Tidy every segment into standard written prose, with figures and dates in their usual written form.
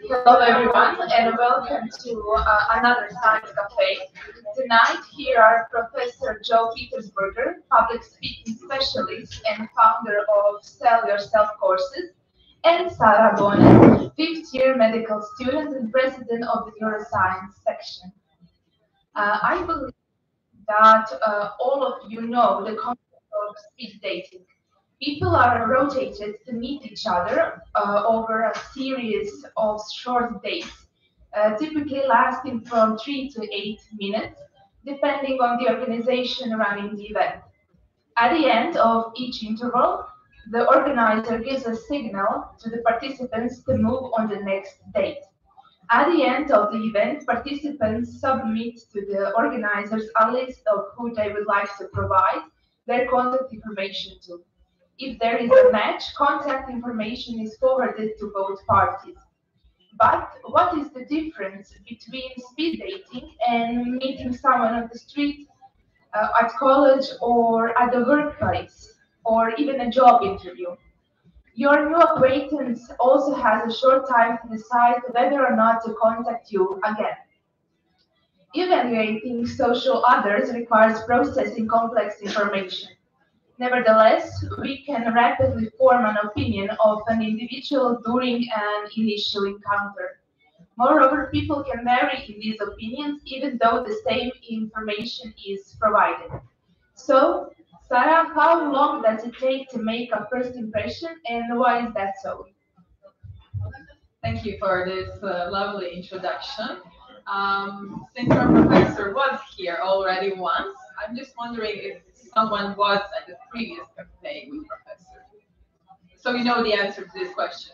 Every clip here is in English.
Hello everyone and welcome to another Science Cafe. Tonight here are Professor Joe Petersburger, public speaking specialist and founder of Sell Yourself courses, and Sara Bonet, fifth year medical student and president of the neuroscience section. I believe that all of you know the concept of speed dating. People are rotated to meet each other over a series of short dates, typically lasting from 3 to 8 minutes, depending on the organization running the event. At the end of each interval, the organizer gives a signal to the participants to move on the next date. At the end of the event, participants submit to the organizers a list of who they would like to provide their contact information to. If there is a match, contact information is forwarded to both parties. But what is the difference between speed dating and meeting someone on the street, at college, or at the workplace, or even a job interview? Your new acquaintance also has a short time to decide whether or not to contact you again. Evaluating social others requires processing complex information. Nevertheless, we can rapidly form an opinion of an individual during an initial encounter. Moreover, people can vary in these opinions even though the same information is provided. So, Sarah, how long does it take to make a first impression and why is that so? Thank you for this lovely introduction. Since our professor was here already once, I'm just wondering if someone was at the previous cafe with professor. So you know the answer to this question.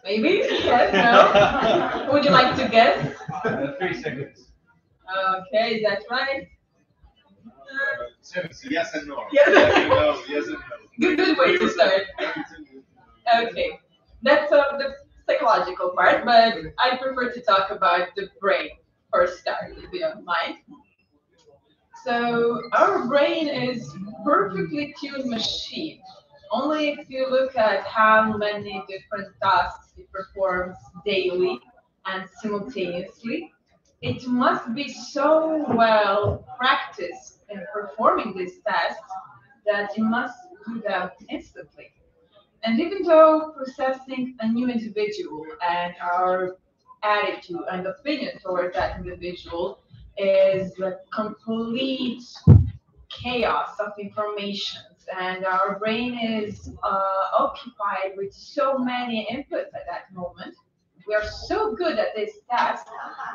Maybe? Yes, no? Would you like to guess? 3 seconds. Okay, is that right? Yes and no. Yes. Yes and no. Yes and no. Good way to start. Okay, that's the psychological part, but I prefer to talk about the brain for a start, if you don't mind. So our brain is perfectly tuned machine. Only if you look at how many different tasks it performs daily and simultaneously, it must be so well practiced in performing these tasks that it must do them instantly. And even though processing a new individual and our attitude and opinion towards that individual is a complete chaos of informations, and our brain is occupied with so many inputs at that moment. We are so good at this task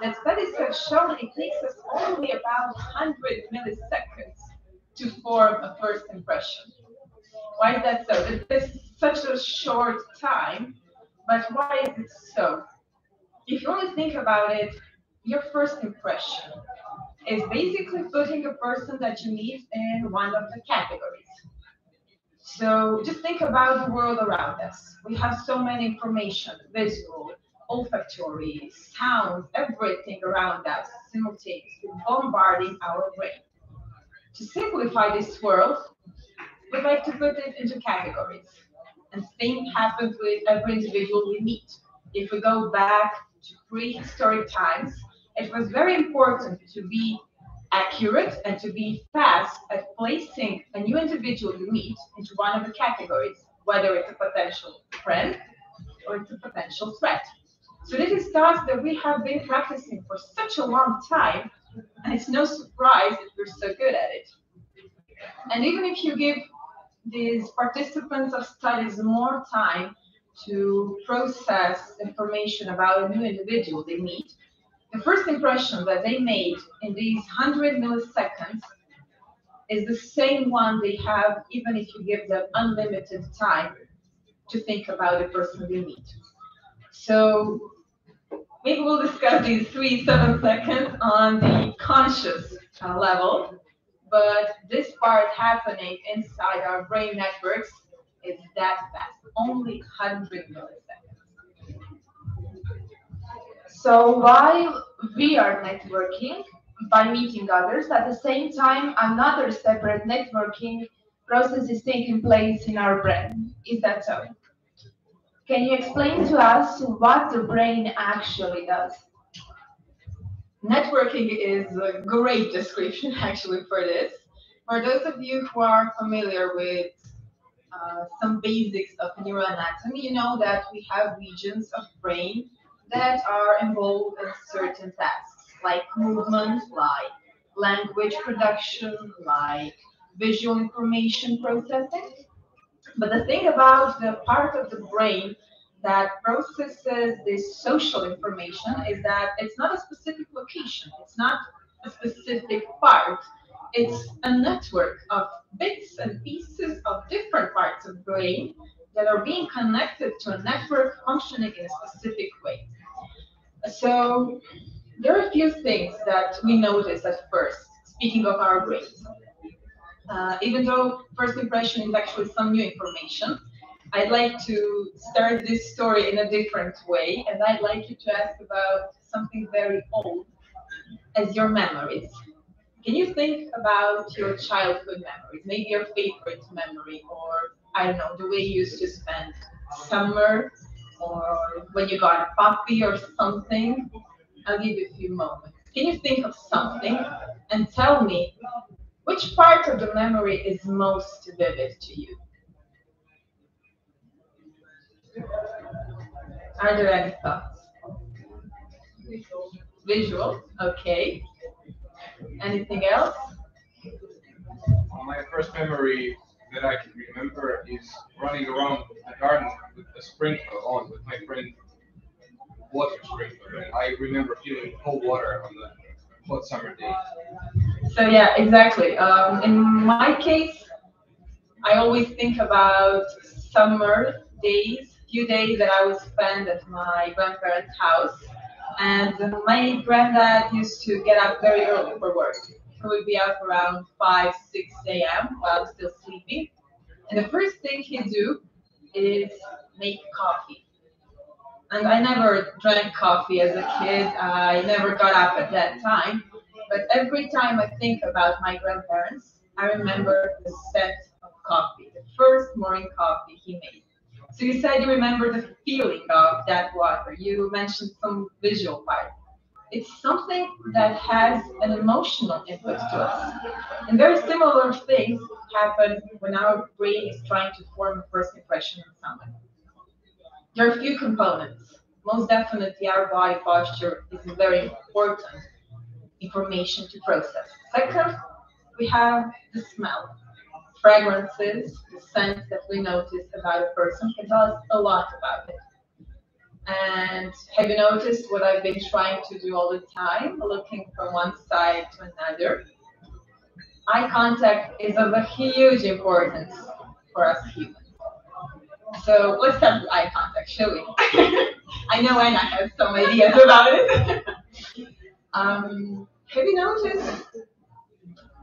that studies have shown it takes us only about 100 milliseconds to form a first impression. Why is that so? It is such a short time, but why is it so? If you only think about it, your first impression is basically putting a person that you meet in one of the categories. So just think about the world around us. We have so many information, visual, olfactory, sound, everything around us simultaneously bombarding our brain. To simplify this world, we like to put it into categories. And same happens with every individual we meet. If we go back to prehistoric times, it was very important to be accurate and to be fast at placing a new individual you meet into one of the categories, whether it's a potential friend or it's a potential threat. So this is task that we have been practicing for such a long time, and it's no surprise that we're so good at it. And even if you give these participants of studies more time to process information about a new individual they meet, the first impression that they made in these 100 milliseconds is the same one they have even if you give them unlimited time to think about the person they meet. So maybe we'll discuss these 7 seconds on the conscious level, but this part happening inside our brain networks is that fast, only 100 milliseconds. So while we are networking by meeting others, at the same time, another separate networking process is taking place in our brain. Is that so? Can you explain to us what the brain actually does? Networking is a great description actually for this. For those of you who are familiar with some basics of neuroanatomy, you know that we have regions of brain that are involved in certain tasks, like movement, like language production, like visual information processing. But the thing about the part of the brain that processes this social information is that it's not a specific location, it's not a specific part. It's a network of bits and pieces of different parts of brain that are being connected to a network functioning in a specific way. So there are a few things that we notice at first, speaking of our brains. Even though first impression is actually some new information, I'd like to start this story in a different way, and I'd like you to ask about something very old as your memories. Can you think about your childhood memories, maybe your favorite memory, or I don't know, the way you used to spend summer, or when you got a puppy or something? I'll give you a few moments. Can you think of something and tell me which part of the memory is most vivid to you? Are there any thoughts? Visual, okay. Anything else? My first memory that I can remember is running around the garden with a sprinkler on with my friend water sprinkler. And I remember feeling cold water on the hot summer day. So yeah, exactly. In my case, I always think about summer days, few days that I would spend at my grandparents' house. And my granddad used to get up very early for work. He would be up around 5, 6 a.m. while I was still sleeping. And the first thing he'd do is make coffee. And I never drank coffee as a kid. I never got up at that time. But every time I think about my grandparents, I remember the scent of coffee, the first morning coffee he made. So you said you remember the feeling of that water. You mentioned some visual part. It's something that has an emotional input to us. And very similar things happen when our brain is trying to form a first impression of someone. There are a few components. Most definitely, our body posture is very important information to process. Second, we have the smell. Fragrances, the scents that we notice about a person can tell us a lot about it. And have you noticed what I've been trying to do all the time, looking from one side to another? Eye contact is of a huge importance for us humans. So let's start with eye contact, shall we? I know Anna has some ideas about it. Have you noticed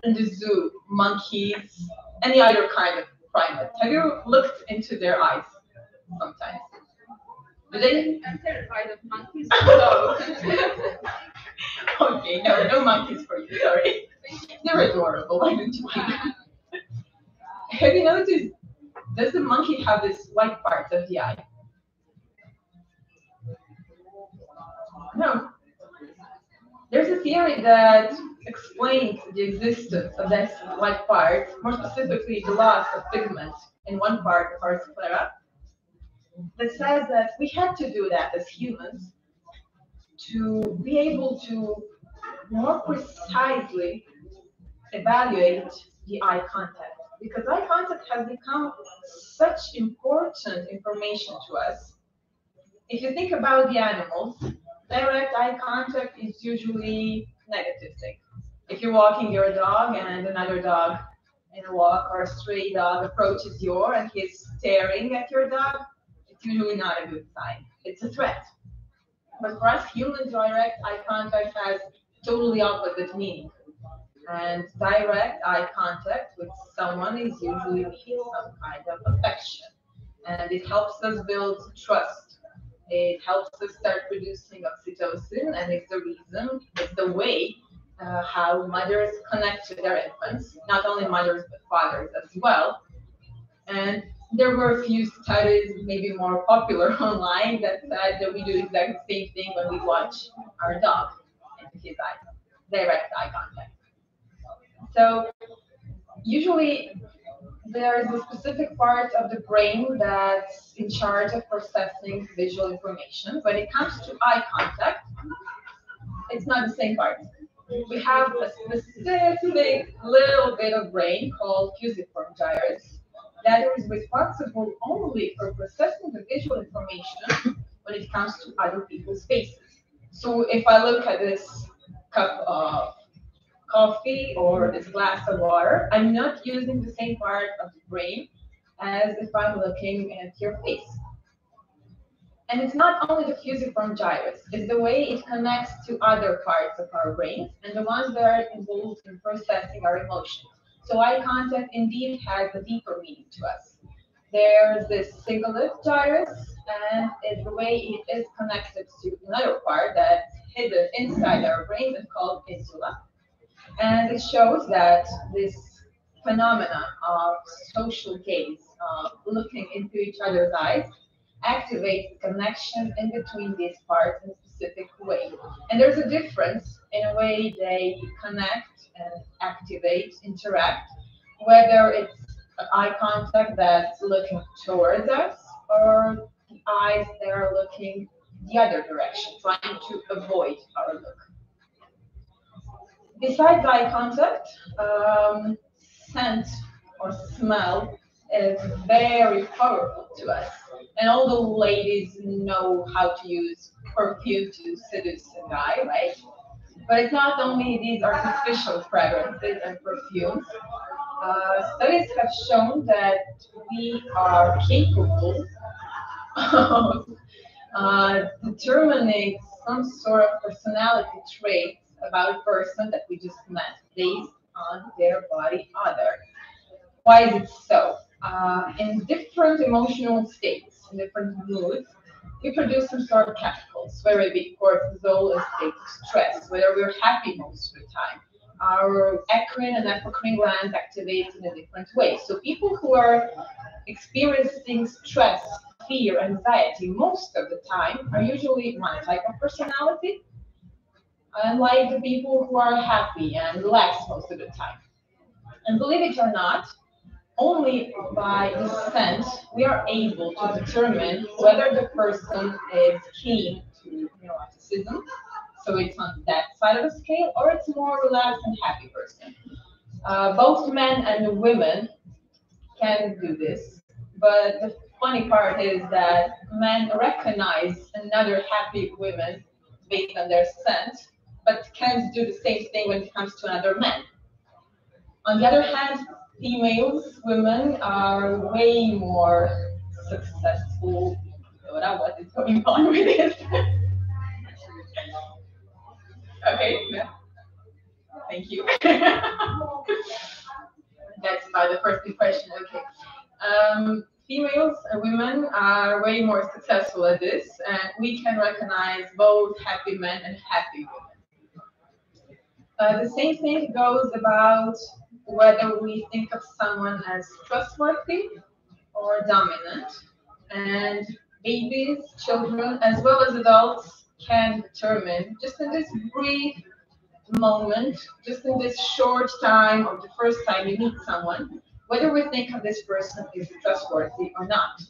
in the zoo, monkeys, any other kind of primate? Have you looked into their eyes sometimes? Do they? I'm terrified of monkeys. So. Okay, no, no monkeys for you. Sorry, they're adorable. Why don't you like them? Have you noticed? Does the monkey have this white part of the eye? No. There's a theory that explains the existence of this white part, more specifically the loss of pigment in one part of our sclera, that says that we had to do that as humans to be able to more precisely evaluate the eye contact. Because eye contact has become such important information to us. If you think about the animals, direct eye contact is usually negative thing. If you're walking your dog and another dog in a walk or a stray dog approaches your and he's staring at your dog, it's usually not a good sign. It's a threat. But for us humans, direct eye contact has totally opposite meaning. And direct eye contact with someone is usually means some kind of affection. And it helps us build trust. It helps us start producing oxytocin, and it's the way how mothers connect to their infants, not only mothers but fathers as well. And there were a few studies, maybe more popular online, that said that we do exactly the same thing when we watch our dog into his eyes, direct eye contact. So usually there is a specific part of the brain that's in charge of processing visual information. When it comes to eye contact, it's not the same part. We have a specific little bit of brain called fusiform gyrus that is responsible only for processing the visual information when it comes to other people's faces. So if I look at this cup of coffee or this glass of water, I'm not using the same part of the brain as if I'm looking at your face. And it's not only the fusiform gyrus, it's the way it connects to other parts of our brains and the ones that are involved in processing our emotions. So eye contact indeed has a deeper meaning to us. There's this cingulate gyrus, and it's the way it is connected to another part that's hidden inside our brain and called insula. And it shows that this phenomena of social gaze, looking into each other's eyes, activates the connection in between these parts in a specific way. And there's a difference in a way they connect and activate, interact, whether it's eye contact that's looking towards us or the eyes that are looking the other direction, trying to avoid our look. Besides eye contact, scent or smell is very powerful to us. And all the ladies know how to use perfume to seduce a guy, right? But it's not only these artificial fragrances and perfumes. Studies have shown that we are capable of determining some sort of personality traits about a person that we just met based on their body odor. Why is it so? In different emotional states, in different moods, we produce some sort of chemicals, whether it be cortisol, a state of stress, whether we're happy most of the time. Our eccrine and apocrine glands activate in a different way. So people who are experiencing stress, fear, anxiety most of the time are usually one type of personality, unlike the people who are happy and relaxed most of the time. And believe it or not, only by the scent we are able to determine whether the person is keen to neuroticism, so it's on that side of the scale, or it's more relaxed and happy person. Both men and women can do this, but the funny part is that men recognize another happy woman based on their scent, but can't do the same thing when it comes to another man. On the other hand, females, women are way more successful. What is going on with this? Okay, yeah. Thank you. That's about the first impression. Okay. Females and women are way more successful at this, and we can recognize both happy men and happy women. The same thing goes about whether we think of someone as trustworthy or dominant. And babies, children, as well as adults can determine just in this brief moment, just in this short time of the first time you meet someone, whether we think of this person is trustworthy or not.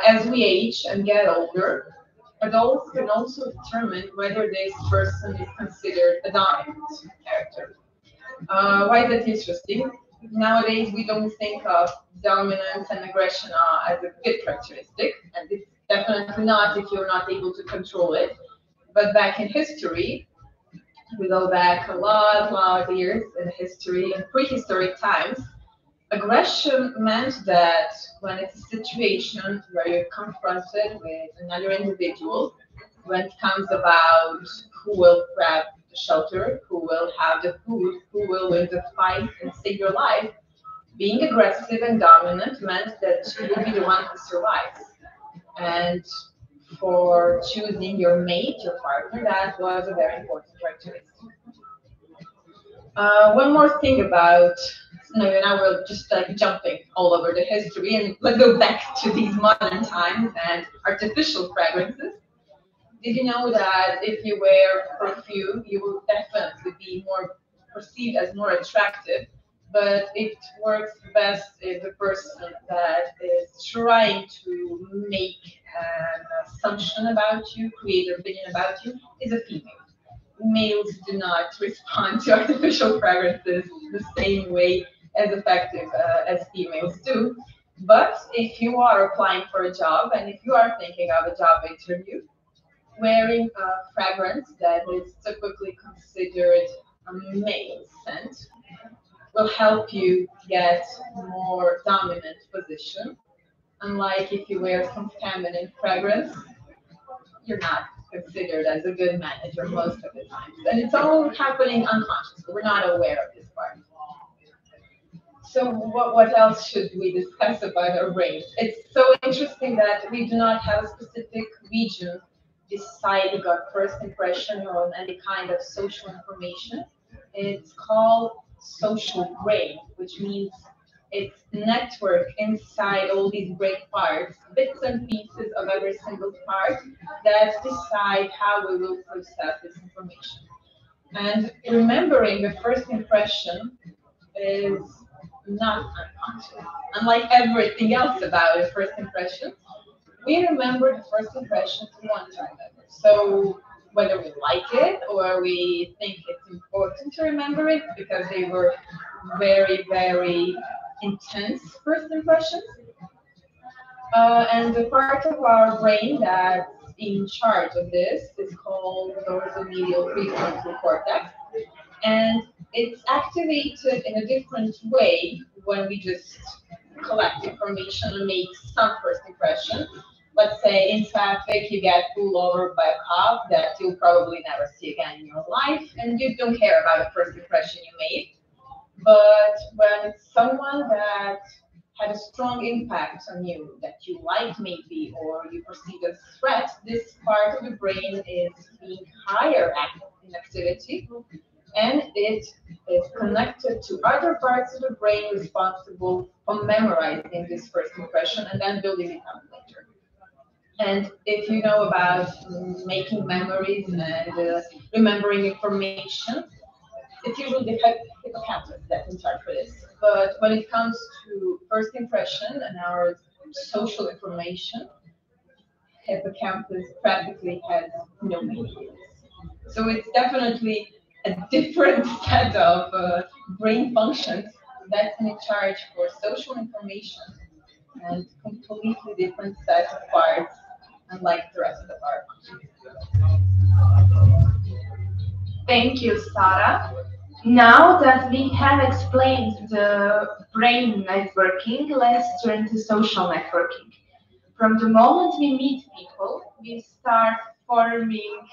As we age and get older, adults can also determine whether this person is considered a dominant character. Why is that interesting? Nowadays, we don't think of dominance and aggression as a good characteristic, and it's definitely not if you're not able to control it. But back in history, we go back a lot of years in history, in prehistoric times, aggression meant that when it's a situation where you're confronted with another individual, when it comes about who will grab the shelter, who will have the food, who will win the fight and save your life, being aggressive and dominant meant that you will be the one who survives. And for choosing your mate, your partner, that was a very important characteristic. One more thing about no, now we're just like jumping all over the history, and let's go back to these modern times and artificial fragrances. Did you know that if you wear perfume, you will definitely be more perceived as more attractive? But it works best if the person that is trying to make an assumption about you, create an opinion about you, is a female. Males do not respond to artificial fragrances the same way as effective as females do. But if you are applying for a job and if you are thinking of a job interview, wearing a fragrance that is typically considered a male scent will help you get more dominant position. Unlike if you wear some feminine fragrance, you're not considered as a good manager most of the time. And it's all happening unconsciously. We're not aware of this part. So what else should we discuss about our brains? It's so interesting that we do not have a specific region deciding our first impression on any kind of social information. It's called social brain, which means it's network inside all these brain parts, bits and pieces of every single part that decide how we will process this information. And remembering the first impression is not unconscious. Unlike everything else about a first impression, we remember the first impressions one time ever. So whether we like it or we think it's important to remember it because they were very, very intense first impressions. And the part of our brain that's in charge of this is called the medial prefrontal cortex, and it's activated in a different way when we just collect information and make some first impression. Let's say in traffic you get pulled over by a cop that you'll probably never see again in your life, and you don't care about the first impression you made. But when it's someone that had a strong impact on you, that you like maybe, or you perceive as a threat, this part of the brain is being higher in activity, and it is connected to other parts of the brain responsible for memorizing this first impression and then building it up later. And if you know about making memories and remembering information, it's usually the hippocampus that's in charge for this. But when it comes to first impression and our social information, hippocampus practically has no meaning. So it's definitely a different set of brain functions that's in charge for social information and completely different set of parts, unlike the rest of our functions. Thank you, Sarah. Now that we have explained the brain networking, let's turn to social networking. From the moment we meet people, we start forming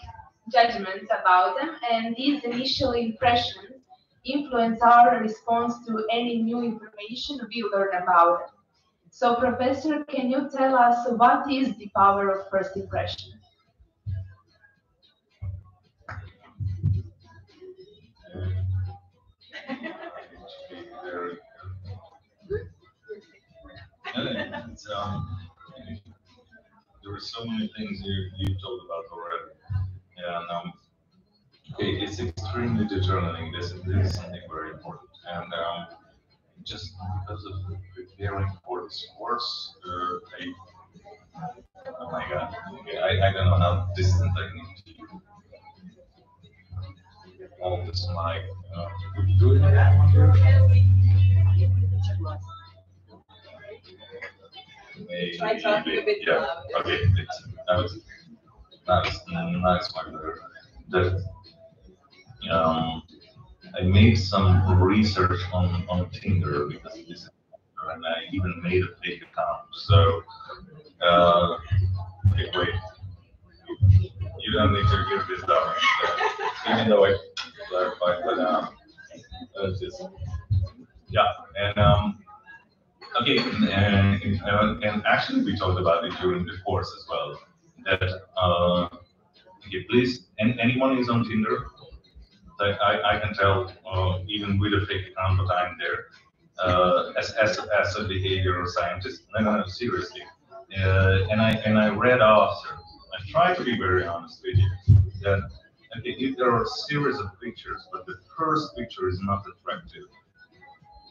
judgments about them, and these initial impressions influence our response to any new information we learn about them. So, Professor, can you tell us what is the power of first impression? It's, there are so many things you told about already, and okay, it's extremely determining. This is something very important, and just because of preparing for this course, oh my God, okay, I don't know how distant I need to hold this mic. Do it. Maybe, Try talking a bit yeah. louder. Okay, that's my better. That I made some research on Tinder because this is, and I even made a fake account. So, wait, you don't need to give this down, even though I clarified, but just yeah, and okay, and actually we talked about it during the course as well. That okay, please, anyone is on Tinder? I can tell even with a fake account that I'm there. as a behavioral scientist. No, seriously. And I read after. I try to be very honest with you. That okay, if there are a series of pictures, but the first picture is not attractive,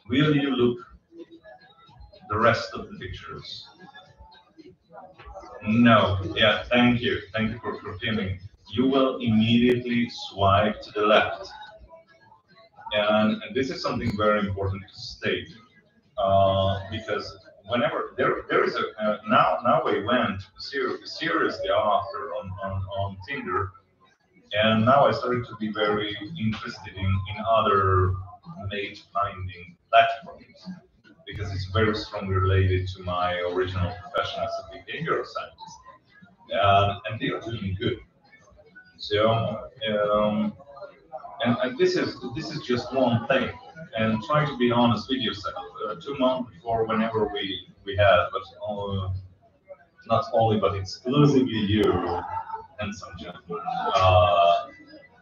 will you look the rest of the pictures? No. Yeah. Thank you. Thank you for confirming. You will immediately swipe to the left. And this is something very important to state because whenever there is a now I went seriously after on Tinder, and now I started to be very interested in other mate finding platforms because it's very strongly related to my original profession as a behavioral scientist, and they are doing good. So and this is just one thing. And try to be honest with yourself. 2 months before, whenever we had, but not only but exclusively you and some gentlemen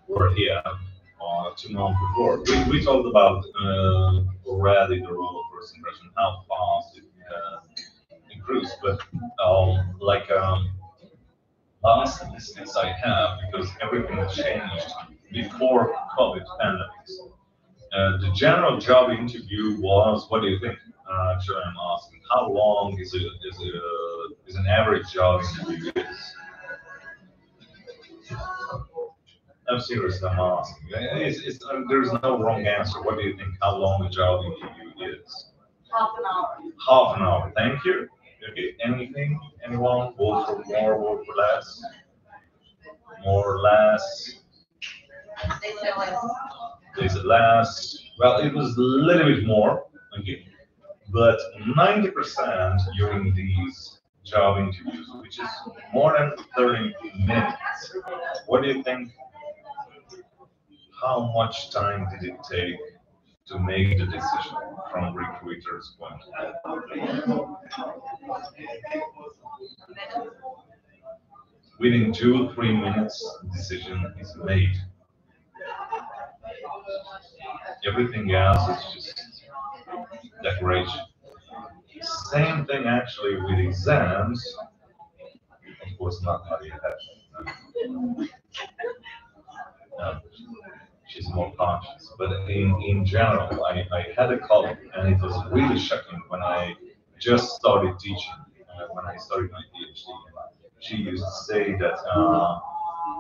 were here 2 months before. We talked about already the role of first impression, how fast it improves, but like last statistics I have, because everything changed before COVID pandemics. The general job interview was, what do you think? Actually, I'm asking, how long is an average job interview? I'm serious, I'm asking. There's no wrong answer. What do you think? How long a job interview is? Half an hour. Half an hour. Thank you. Okay. Anything? Anyone? Vote for more, vote for less? More or less? They say like, Is it less? Well, it was a little bit more. Okay. But 90% during these job interviews, which is more than 30 minutes. What do you think? How much time did it take to make the decision from recruiter's point of view? Within 2-3 minutes, decision is made. Everything else is just decoration. Same thing actually with exams. Of course, not Maria. No, she's more conscious. But in general, I had a colleague, and it was really shocking when I just started teaching, when I started my PhD. She used to say that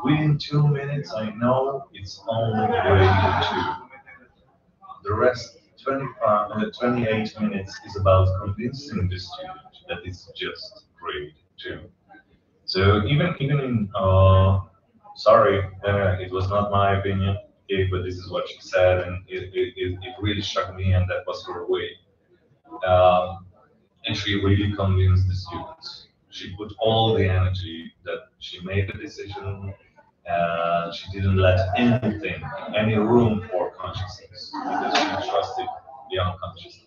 within 2 minutes, I know it's only grade 2. The rest, 28 minutes, is about convincing the student that it's just grade 2. So even in sorry, it was not my opinion, okay, but this is what she said, and it really shocked me, and that was her way. And she really convinced the students. She put all the energy that she made the decision, and she didn't let anything, any room for consciousness, because she trusted the unconscious.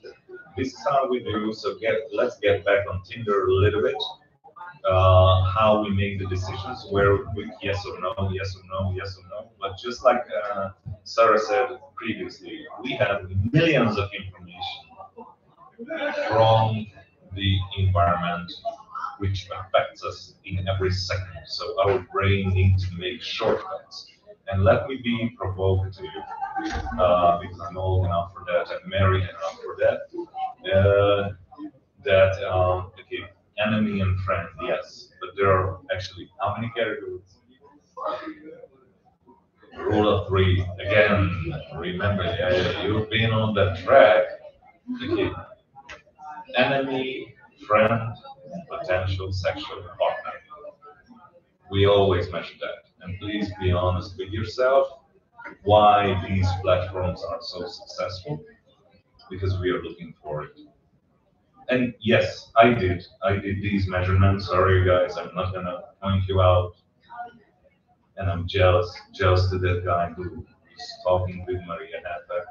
This is how we do. So let's get back on Tinder a little bit. How we make the decisions, where we yes or no, yes or no, yes or no. But just like Sarah said previously, we have millions of information from the environment which affects us in every second. So our brain needs to make shortcuts. And let me be provocative, because I'm old enough for that, I'm married enough for that. Okay, enemy and friend, yes, but there are actually how many categories? Rule of 3. Again, remember, you've been on that track. Okay, enemy, friend, potential sexual partner. We always measure that, and please be honest with yourself. Why these platforms are so successful? Because we are looking for it. And yes, I did these measurements. Sorry, guys, I'm not gonna point you out. And I'm jealous to that guy who is talking with Maria Hatta.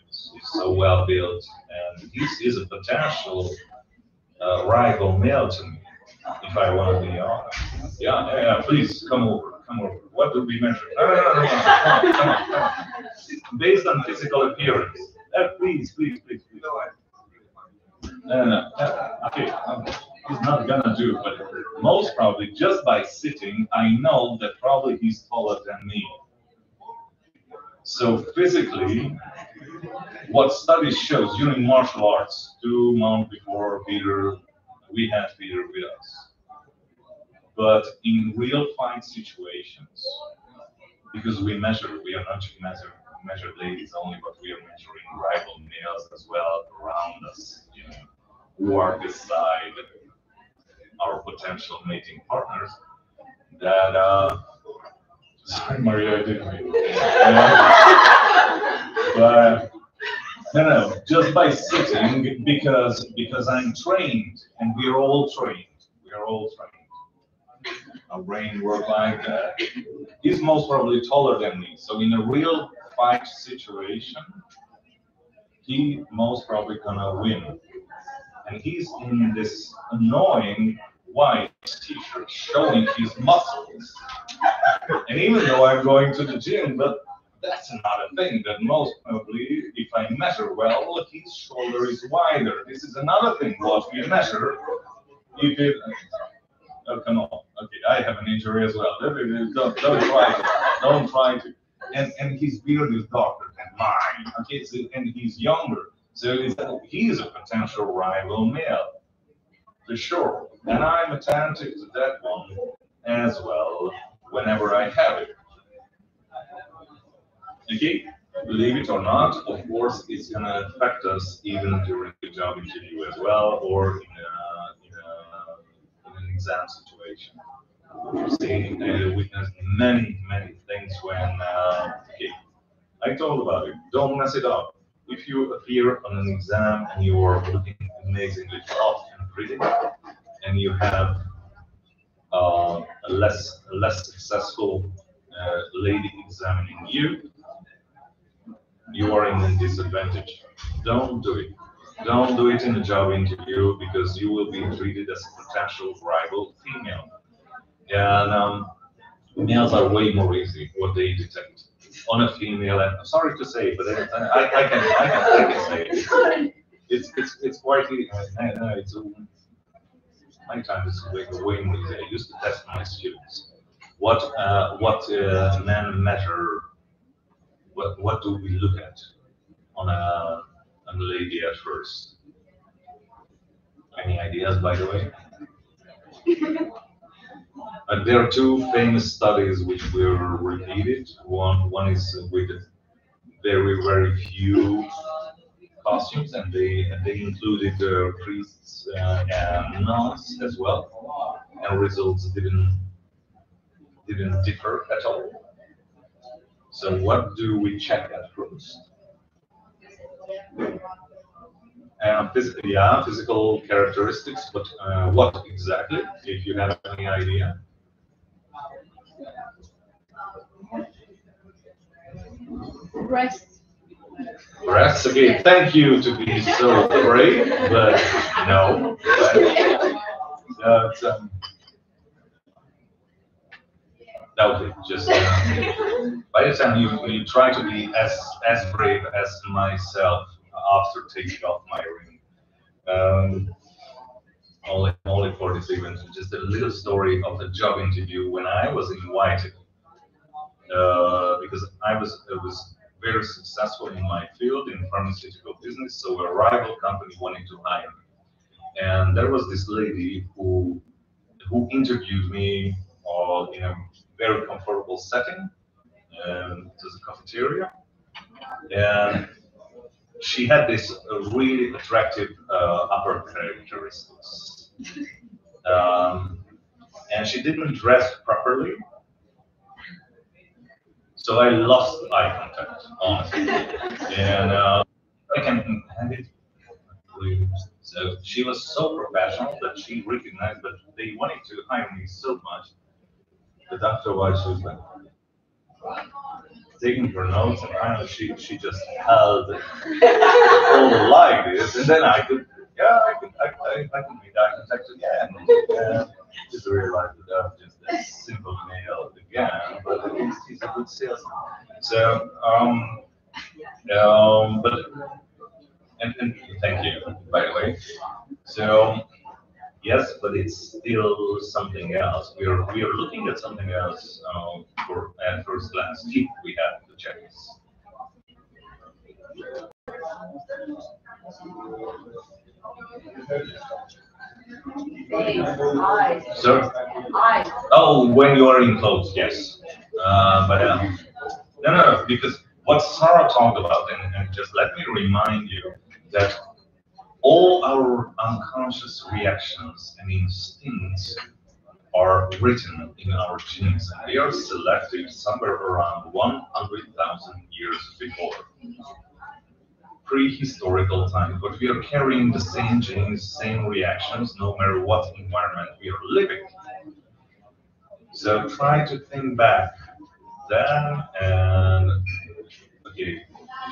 He's so well built, and he is a potential rival male to me, if I want to be honest. Yeah. Please come over. What do we measure? No. Come on. Based on physical appearance. Please. Okay, he's not gonna do, but most probably just by sitting, I know that probably he's taller than me. So physically, what studies shows during martial arts, 2 months before Peter, we had Peter with us. But in real fight situations, because we are not just measure ladies only, but we are measuring rival males as well around us, who are beside our potential mating partners. That sorry, Maria, I didn't mean. But no, just by sitting, because I'm trained, and we are all trained. We are all trained. Our brain work like that. He's most probably taller than me, so in a real fight situation, he most probably gonna win. And he's in this annoying white t-shirt showing his muscles. And even though I'm going to the gym, but that's another thing that most probably, if I measure well, his shoulder is wider. This is another thing what we measure. If it, oh, come on. Okay, I have an injury as well. Don't try to. Don't try to. And his beard is darker than mine. Okay, so, and he's younger. So he is a potential rival male, for sure. And I'm attentive to that one as well whenever I have it. Okay, believe it or not, of course, it's gonna affect us even during the job interview as well, or in an exam situation. We've seen witnessed many things when. Okay, I told about it. Don't mess it up. If you appear on an exam and you are looking amazingly hot and pretty, and you have a less successful lady examining you, you are in a disadvantage. Don't do it. Don't do it in a job interview because you will be treated as a potential rival female. And males are way more easy what they detect on a female. And I'm sorry to say, but I can say it. It's quite easy. My time is way more easy. I used to test my students. What men measure? What do we look at on a lady at first? Any ideas, by the way? There are two famous studies which were repeated. One is with very few costumes, and they included priests and nuns as well, and results didn't differ at all. So what do we check at first? Physical characteristics, but what exactly? If you have any idea. Rest. Breasts. Okay, thank you to be so brave, but no. But, okay, just by the time you try to be as brave as myself after taking off my ring. Only for this event, just a little story of the job interview when I was invited, because I was very successful in my field in pharmaceutical business, so a rival company wanted to hire me, and there was this lady who interviewed me in a very comfortable setting, to the cafeteria, and she had this really attractive upper characteristics. Um, and she didn't dress properly, so I lost eye contact, honestly. And I can hand it. So she was so professional that she recognized that they wanted to hire me so much that afterwards she was like taking her notes, and finally she just held all like this, and then I could make eye contact again. And just realized that I'm just a simple male again, but at least he's a good salesman. So, but And thank you, by the way. So yes, but it's still something else. We are looking at something else for at first glance if we have to check this. Eyes. So Eyes. oh, when you are in clothes, yes. But no, because what Sarah talked about, and just let me remind you that all our unconscious reactions and instincts are written in our genes, and they are selected somewhere around 100,000 years before prehistorical time. But we are carrying the same genes, same reactions, no matter what environment we are living. So try to think back then, and okay, if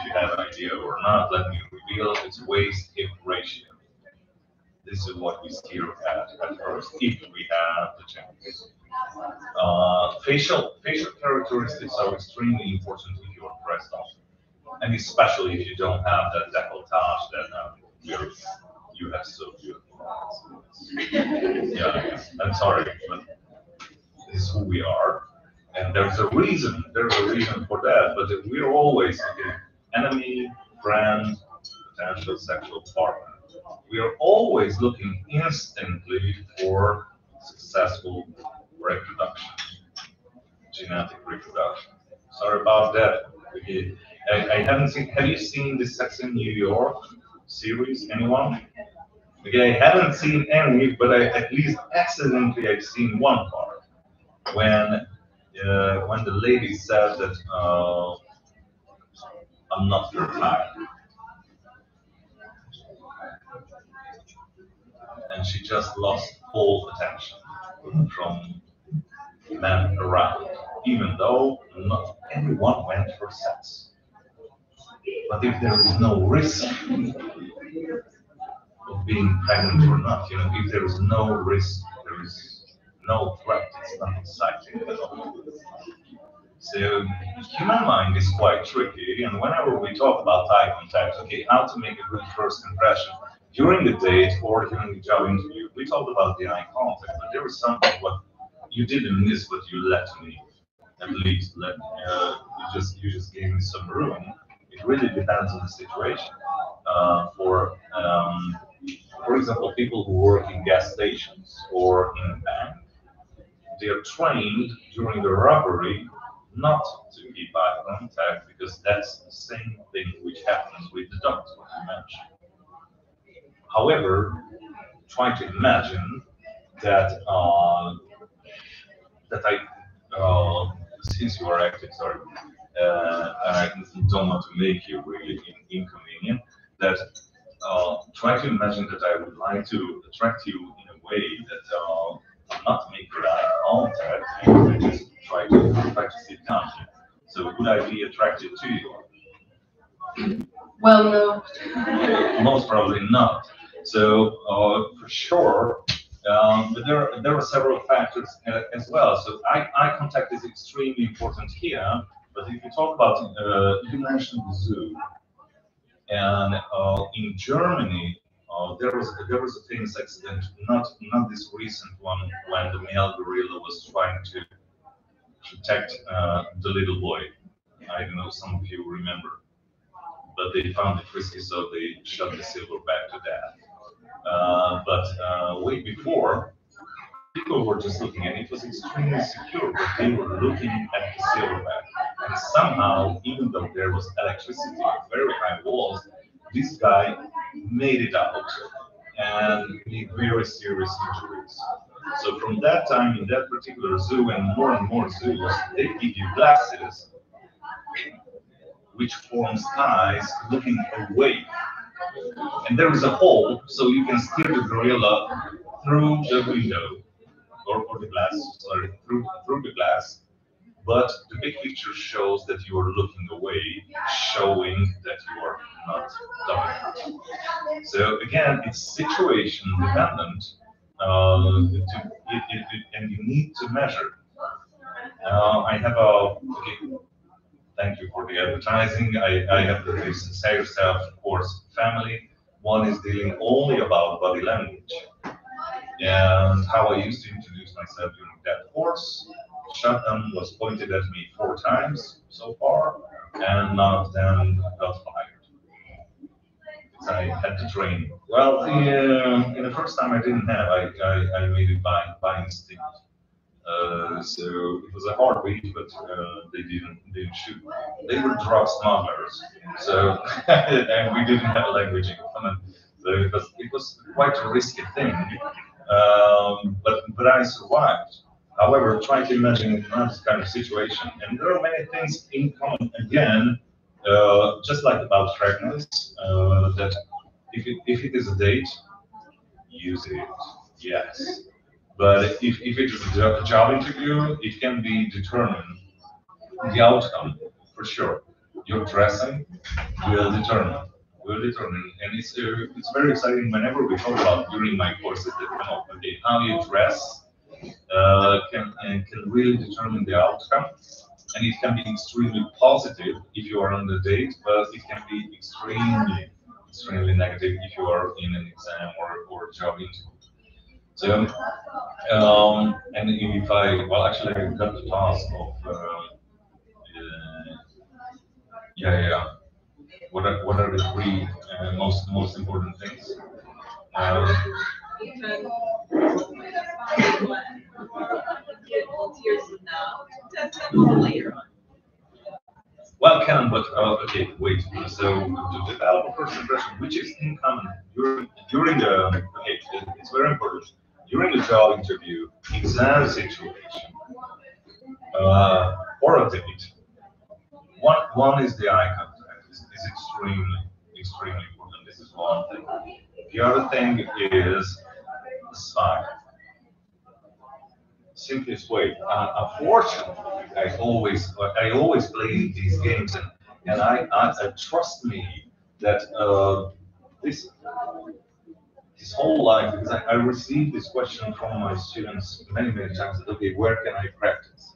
you have an idea or not, let me reveal its waist hip ratio. This is what we steer at first, if we have the chance. Facial characteristics are extremely important if you are dressed up, and especially if you don't have that decolletage that you have so beautiful. Yeah, I'm sorry, but this is who we are, and there's a reason. There's a reason for that. But we're always okay, enemy, friend, potential sexual partner. We are always looking instantly for successful reproduction, genetic reproduction. Sorry about that. Okay. I haven't seen. Have you seen the Sex in New York series? Anyone? Okay, I haven't seen any, but at least accidentally I've seen one part when the lady said that I'm not fertile, and she just lost all attention from men around, even though not everyone went for sex. But if there is no risk of being pregnant or not, if there is no risk, there is no threat, it's not exciting at all. So human mind is quite tricky, and whenever we talk about eye contact, okay, how to make a good first impression during the date or during the job interview, we talked about the eye contact, but there was something what you didn't miss, but you let me at least you just gave me some room. It really depends on the situation. For example, people who work in gas stations or in a bank, they are trained during the robbery not to keep eye contact because that's the same thing which happens with the dogs, what you mentioned. However, try to imagine that that since you are active, sorry, and I don't want to make you really inconvenient, that try to imagine that I would like to attract you in a way that not make eye contact and just try to sit down here. So would I be attracted to you? Well, no. Most probably not. So for sure, but there are several factors as well. So eye contact is extremely important here. But if you talk about, you mentioned the zoo, and in Germany, there was a famous accident, not this recent one, when the male gorilla was trying to protect the little boy. I don't know, some of you remember, but they found it risky, so they shot the silverback to death. But way before, people were just looking, and it was extremely secure, but they were looking at the silverback. And somehow, even though there was electricity and very high walls, this guy made it out and made very serious injuries. So from that time, in that particular zoo and more zoos, they give you glasses which forms eyes looking away. And there is a hole, so you can steer the gorilla through the window or the glass, sorry, through the glass. But the big picture shows that you are looking away, showing that you are not dominant. So again, it's situation dependent, and you need to measure. I have a okay, thank you for the advertising. I have the Say Yourself course family. One is dealing only about body language and how I used to introduce myself during that course. Shotgun was pointed at me 4 times so far, and none of them got fired. I had to train. Well, in the first time I didn't have. I made it by instinct. So it was a hard beat, but they didn't shoot. They were drug smugglers, so and we didn't have a language in common, so it was quite a risky thing. But I survived. However, try to imagine another kind of situation, and there are many things in common again, just like about fragrance, that if it is a date, use it. Yes. But if it is a job interview, it can be determined, the outcome, for sure. Your dressing will determine, and it's very exciting whenever we talk about during my courses that come up. Okay, how you dress can really determine the outcome, and it can be extremely positive if you are on the date, but it can be extremely negative if you are in an exam or a job interview. So, and if well, actually, I got the task of, yeah. What are the three most important things? Um, Even get volunteers now, test them later on. well, can, but okay, wait. So to develop a first impression, which is in common during the okay, it's very important during the job interview, exam situation, or a date. One is the eye contact. Is extremely important. This is one thing. The other thing is the smile. Simplest way. Unfortunately, I always play these games, and I trust me that this this whole life, because I received this question from my students many times. That, okay, where can I practice?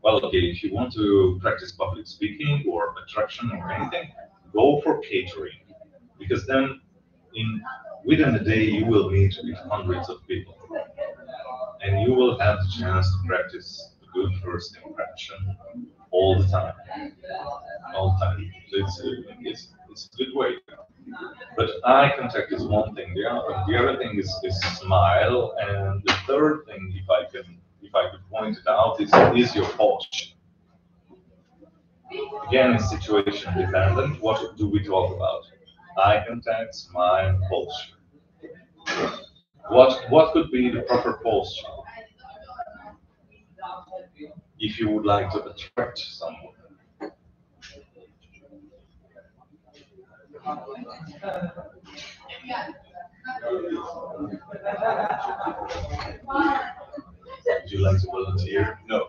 Well, okay, if you want to practice public speaking or attraction or anything, go for catering, because then in within a day you will meet with hundreds of people, and you will have the chance to practice a good first impression all the time, all the time. So it's a good way. But eye contact is one thing. The other thing is smile, and the third thing, if I could point it out, is your posture. Again, it's situation dependent. What do we talk about? Eye contact, smile, posture. What could be the proper posture if you would like to attract someone? Would you like to volunteer? No.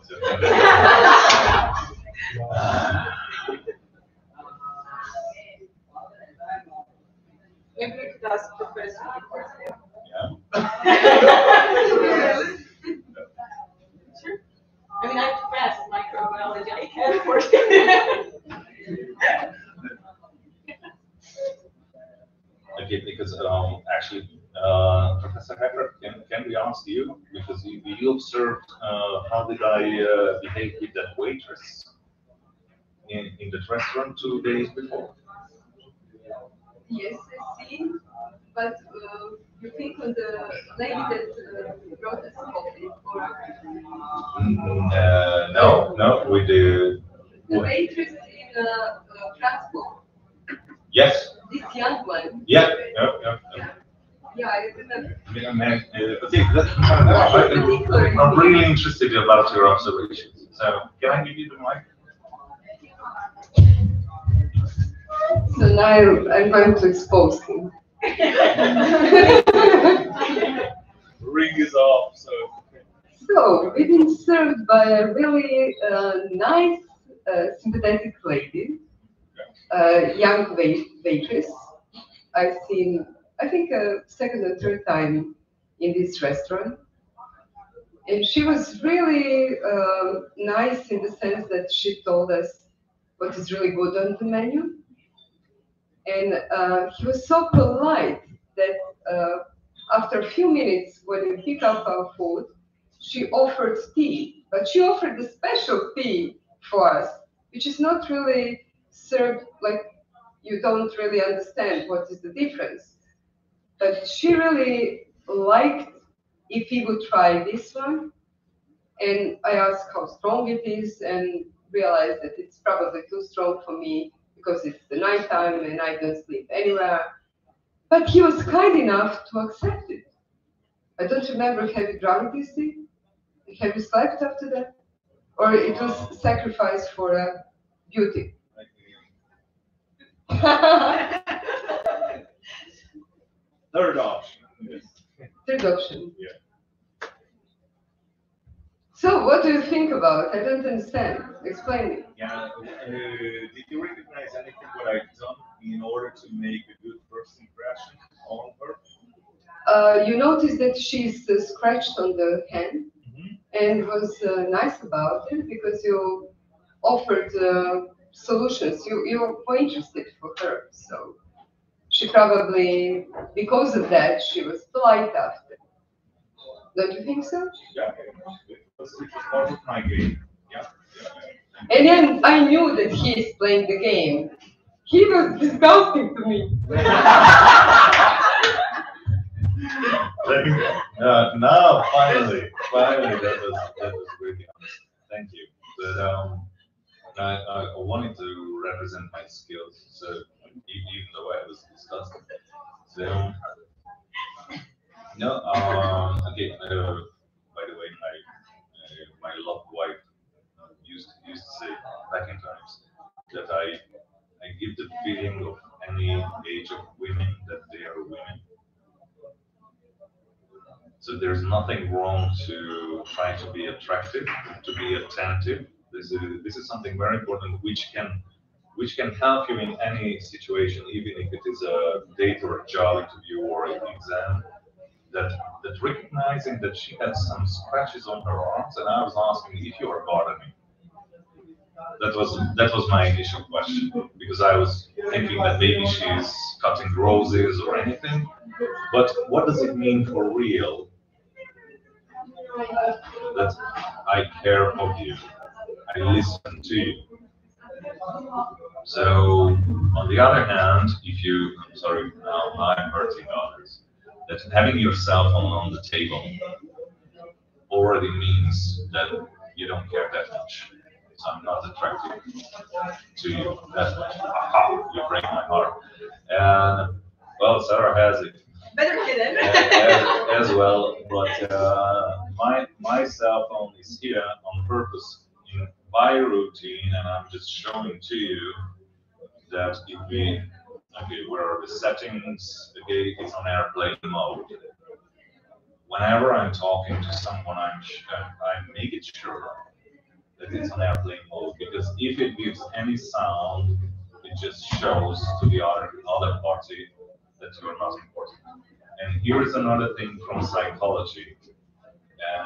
Maybe we could ask Professor before. Yeah. Sure. I mean, I'm fast microbiology. I can, of course. Okay, because actually, Professor Hecker, can we ask you, because you observed how did I behave with that waitress in the restaurant 2 days before? Yes, I see. But you think on the lady that brought us coffee, or No, we do. the waitress in transport? Yes. This young one. Yeah. Yeah, I remember. Yeah, man, okay, I'm really interested about your observations. So, can I give you the mic? So now I'm going to expose him. Ring is off, so. So we've been served by a really nice, sympathetic lady, young waitress. I've seen, I think, a second or third time in this restaurant. And she was really nice in the sense that she told us what is really good on the menu. And he was so polite that after a few minutes, when we pick up our food, she offered tea, but she offered a special tea for us, which is not really served, like you don't really understand what is the difference. But she really liked if he would try this one. And I asked how strong it is and realized that it's probably too strong for me because it's the nighttime and I don't sleep anywhere. But he was kind enough to accept it. I don't remember, have you drunk this tea? Have you slept after that? Or it was sacrifice for beauty? Third option. Yes. Third option. Yeah. So what do you think about? I don't understand. Explain it. Yeah. Did you recognize anything what I've done in order to make a good first impression on her? You noticed that she's scratched on the hand and was nice about it because you offered solutions. You were interested for her. So she probably, because of that, she was polite after. Don't you think so? Yeah. It was part of my game. Yeah. And then I knew that he is playing the game. He was disgusting to me. Now, finally, that was really honest. Thank you. But I wanted to represent my skills, so even though I was disgusted. So no, okay. By the way, my loved wife used to say back in times that I give the feeling of any age of women that they are women. So there's nothing wrong to try to be attractive, to be attentive. This is something very important, which can help you in any situation, even if it is a date or a job interview or an exam. That recognizing that she had some scratches on her arms, and I was asking if you are gardening. That was my initial question because I was thinking that maybe she's cutting roses or anything. But what does it mean for real that I care of you, I listen to you? So, on the other hand, if you, I'm sorry, now I'm hurting others, that having your cell phone on the table already means that you don't care that much. So I'm not attracted to you that much. Aha, you break my heart. And, well, Sarah has it. Better hidden. As well, but my cell phone is here on purpose in my routine, and I'm just showing to you that if we, okay, where are the settings? Okay, it's on airplane mode. Whenever I'm talking to someone, I make it sure that it's on airplane mode because if it gives any sound, it just shows to the other party that you're not important. And here's another thing from psychology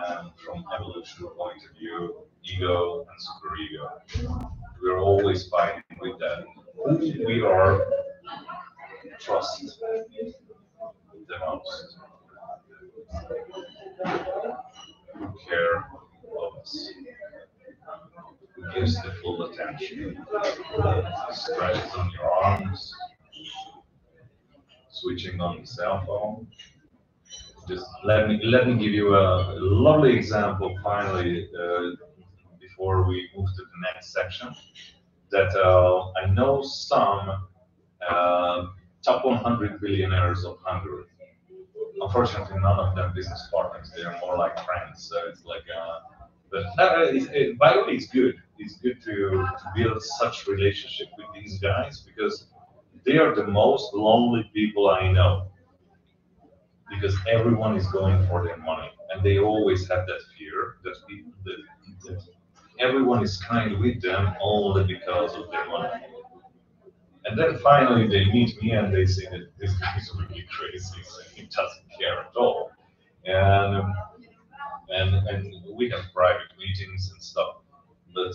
and from evolution point of view, ego and superego. We're always fighting with that. Who we are trust the most, who care of us, who gives the full attention, scratches on your arms, switching on the cell phone. Just let me give you a lovely example finally before we move to the next section. That I know some top 100 billionaires of Hungary. Unfortunately, none of them business partners. They are more like friends. So it's like, but by the way, it's good. It's good to build such relationship with these guys because they are the most lonely people I know. Because everyone is going for their money, and they always have that fear that people that everyone is kind with them only because of their money. And then finally they meet me and they say that this guy is really crazy, so he doesn't care at all. And and we have private meetings and stuff. But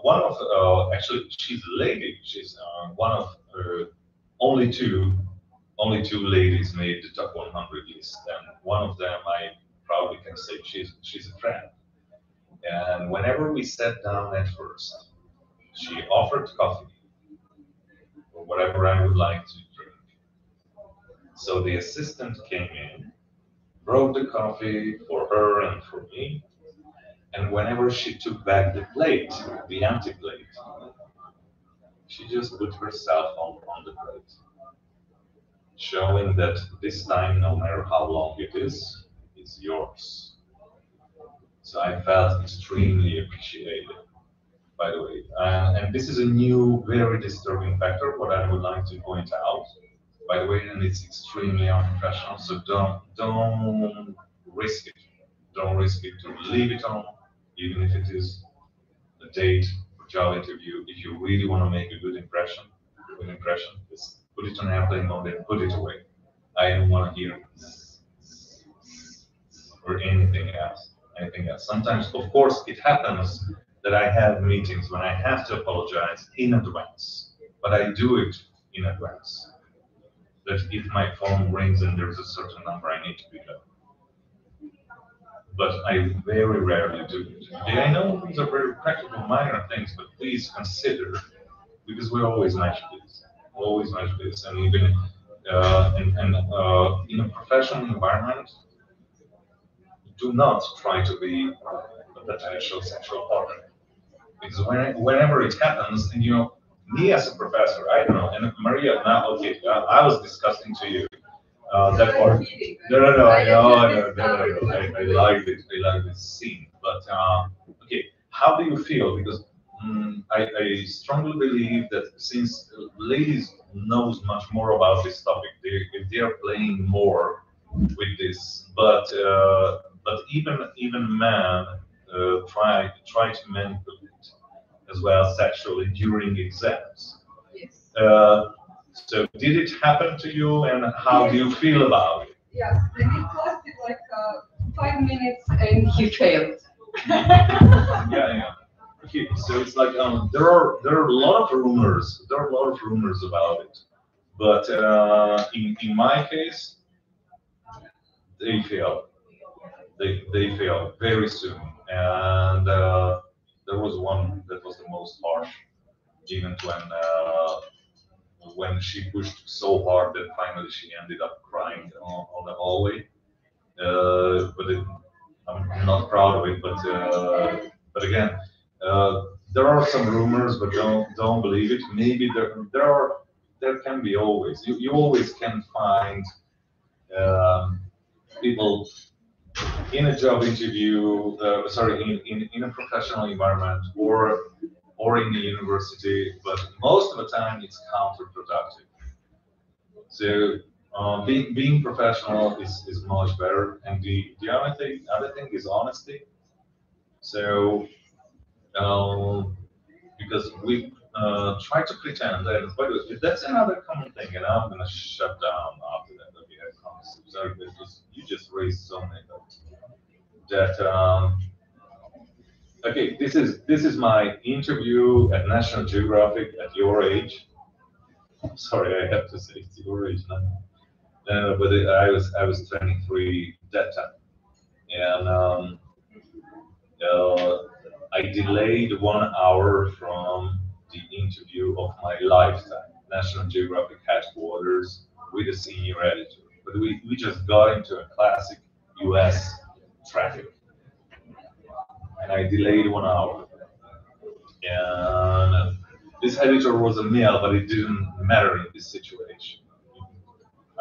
one of actually she's a lady. She's one of only two ladies made the top 100 list, and one of them I proudly can say she's a friend. And whenever we sat down at first, she offered coffee or whatever I would like to drink. So the assistant came in, brought the coffee for her and for me, and whenever she took back the plate, the empty plate, she just put herself on the plate, showing that this time, no matter how long it is, it's yours. So I felt extremely appreciated, by the way. And this is a new, very disturbing factor, what I would like to point out, by the way, and it's extremely unprofessional. So don't risk it. Don't risk it to leave it on, even if it is a date or job interview. If you really want to make a good impression, just put it on airplane mode and put it away. I don't want to hear or anything else. Sometimes, of course, it happens that I have meetings when I have to apologize in advance, but I do it in advance. That if my phone rings and there's a certain number I need to pick up. But I very rarely do it. Okay, I know these are very practical, minor things, but please consider, because we always match this, and even in a professional environment, do not try to be a potential sexual partner. Because whenever it happens, and me as a professor, I don't know, and Maria, now, okay, I was discussing to you that part. No, I like it. I like this scene. But okay, how do you feel? Because I strongly believe that since ladies knows much more about this topic, they are playing more with this. But even men try to manipulate as well sexually during exams. Yes. So did it happen to you, and how do you feel about it? Yes, and it lasted like 5 minutes and he failed. Yeah. Okay, so it's like there are a lot of rumors. There are a lot of rumors about it, but in my case, they failed. They failed very soon, and there was one that was the most harsh, even when she pushed so hard that finally she ended up crying on the hallway. I'm not proud of it, but again, there are some rumors, but don't believe it. Maybe there can be always you always can find people in a job interview, in a professional environment or in the university, but most of the time it's counterproductive. So being professional is much better, and the other thing is honesty. So because we try to pretend, and by the way, that's another common thing, and I'm gonna shut down after that. Okay, I promise. Sorry, because you just raised so many thoughts. That okay, this is my interview at National Geographic at your age. Sorry, I have to say it's your age now. But I was 23 that time, and I delayed 1 hour from the interview of my lifetime, National Geographic headquarters with a senior editor. But we just got into a classic US traffic, and I delayed 1 hour. And this editor was a male, but it didn't matter in this situation.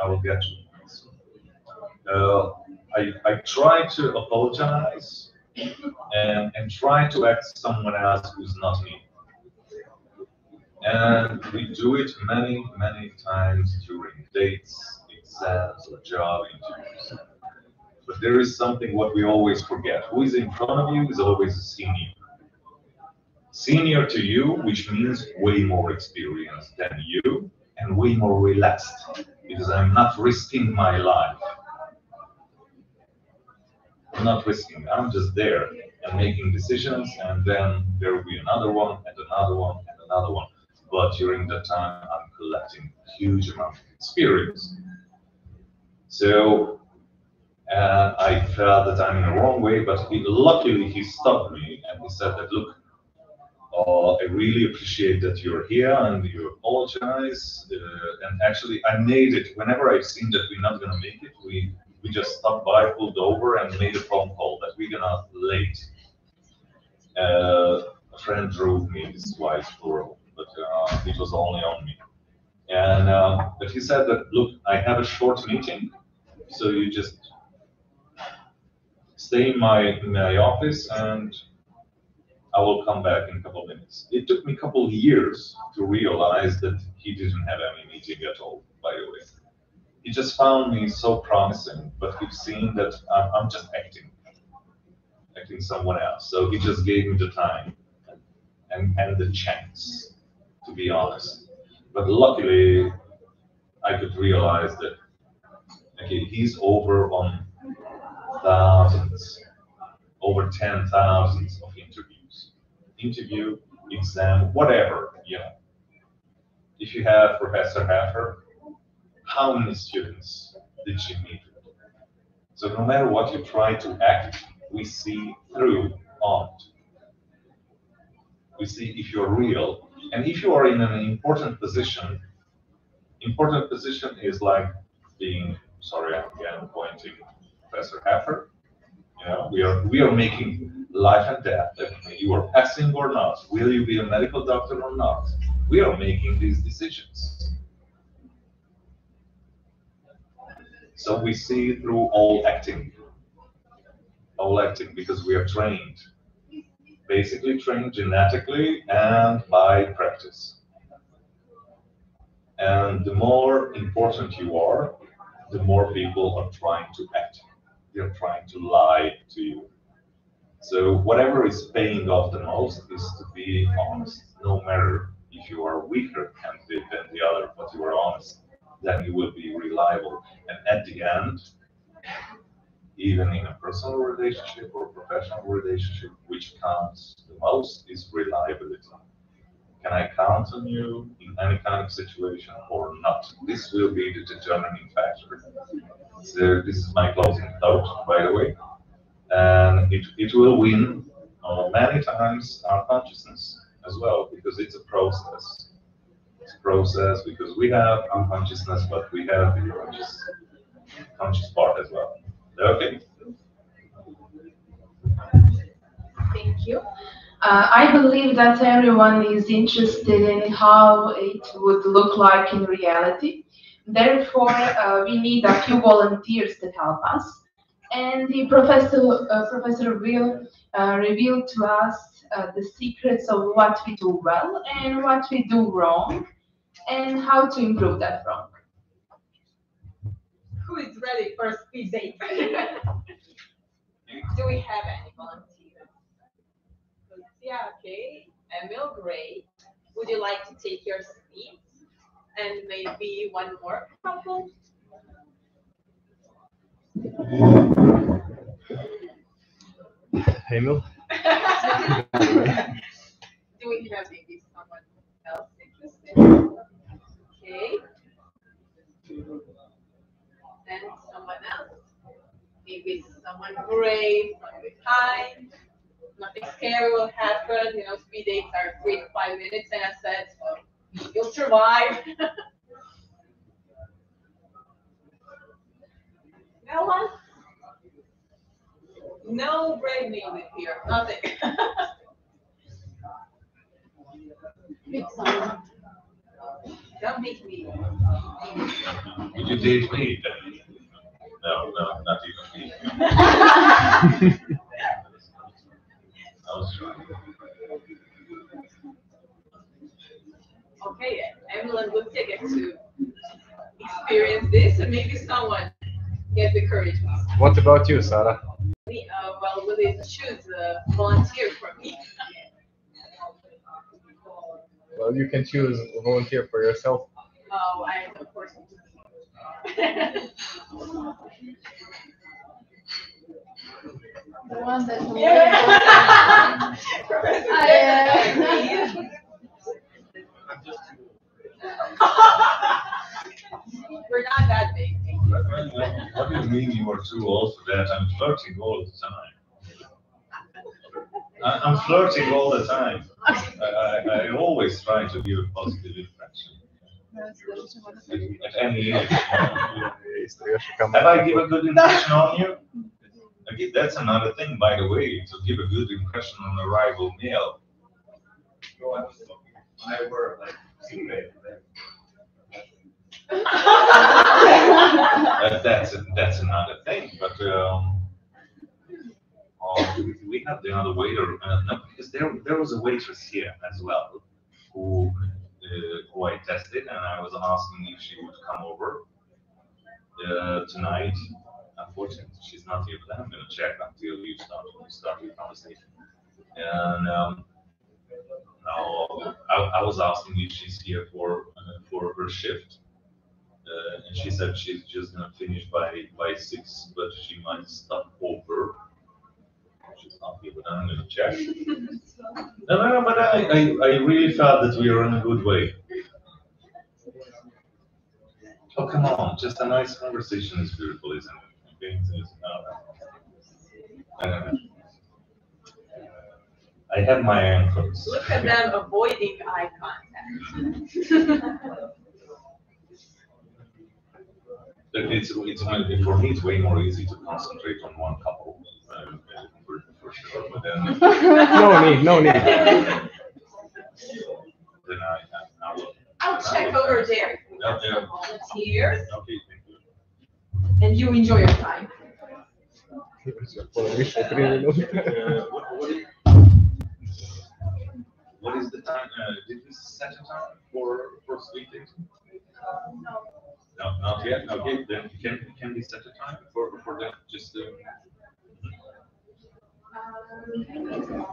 I will get to this. I tried to apologize and try to act someone else who's not me. And we do it many, many times during dates, exams, or job interviews. But there is something what we always forget. Who is in front of you is always a senior. Senior to you, which means way more experienced than you and way more relaxed, because I'm not risking my life. I'm not risking. I'm just there and making decisions, and then there will be another one and another one and another one. But during that time, I'm collecting huge amount of experience. So I felt that I'm in the wrong way, but luckily he stopped me and he said that, look, I really appreciate that you're here and you apologize. And actually, I made it. Whenever I've seen that we're not going to make it, we just stopped by, pulled over, and made a phone call that we're going to late. A friend drove me, this is why it's plural, but it was only on me. And but he said that, look, I have a short meeting, so you just stay in my office and I will come back in a couple of minutes. It took me a couple of years to realize that he didn't have any meeting at all, by the way. He just found me so promising, but he's seen that I'm just acting someone else. So he just gave me the time and the chance, to be honest. But luckily, I could realize that, okay, he's over on thousands, over 10,000 of interview, exam, whatever, you know. If you have Professor Haffer, how many students did she meet with? So no matter what you try to act, we see through on it. We see if you're real, and if you are in an important position is like being, sorry, I'm again pointing Professor Haffer. You know, we are making life and death. You are passing or not. Will you be a medical doctor or not? We are making these decisions. So we see through all acting because we are trained, basically trained genetically and by practice. And the more important you are, the more people are trying to act. They're trying to lie to you. So whatever is paying off the most is to be honest. No matter if you are a weaker candidate than the other, but you are honest, then you will be reliable. And at the end, even in a personal relationship or professional relationship, which counts the most is reliability. Can I count on you in any kind of situation or not? This will be the determining factor. So this is my closing thought, by the way. And it will win many times our consciousness as well, because it's a process. It's a process because we have unconsciousness, but we have the conscious part as well. Okay. Thank you. I believe that everyone is interested in how it would look like in reality. Therefore, we need a few volunteers to help us. And the professor will reveal to us the secrets of what we do well and what we do wrong, and how to improve that wrong. Who is ready for a speed date? Do we have any volunteers? Yeah, okay. Emil, great. Would you like to take your seat? And maybe one more couple? Emil? Do we have maybe someone else interested? Okay. And someone else? Maybe someone brave, someone kind. Nothing scary will happen. You know, speed dates are 3 to 5 minutes, and I said, so you'll survive. No one? No brave music here. Nothing. Pick someone. Don't make me. Would you date me then? No, not even me. I was trying. Okay, everyone will take it to experience this, and maybe someone get the courage. What about you, Sara? Well, will you choose a volunteer for me? Well, you can choose a volunteer for yourself. Oh, I of course. The one that mean you are too old for that. I'm flirting all the time. I'm flirting all the time. I always try to give a positive impression. At any age. Have I given a good impression on you? Okay, that's another thing, by the way, to give a good impression on a rival male. I were like teammates. That's another thing, but we have the other waiter, no, because there was a waitress here as well who I tested, and I was asking if she would come over tonight. Unfortunately, she's not here, but I'm gonna check until you start your conversation. And now I was asking if she's here for her shift. And she said she's just gonna finish by 6, but she might stop over. She's not here, but I'm gonna check. No, but I really felt that we are in a good way. Oh, come on, just a nice conversation is beautiful, isn't it? Okay, I have my anchors. Look at them avoiding eye contact. It's for me. It's way more easy to concentrate on one couple, for sure. But then No need. then I will. I'll check over there. Yeah. Here, Okay, thank you. and you enjoy your time. What is the time? Did we set a time for sleeping? No, not yet. Okay, then can we set a time for that? Just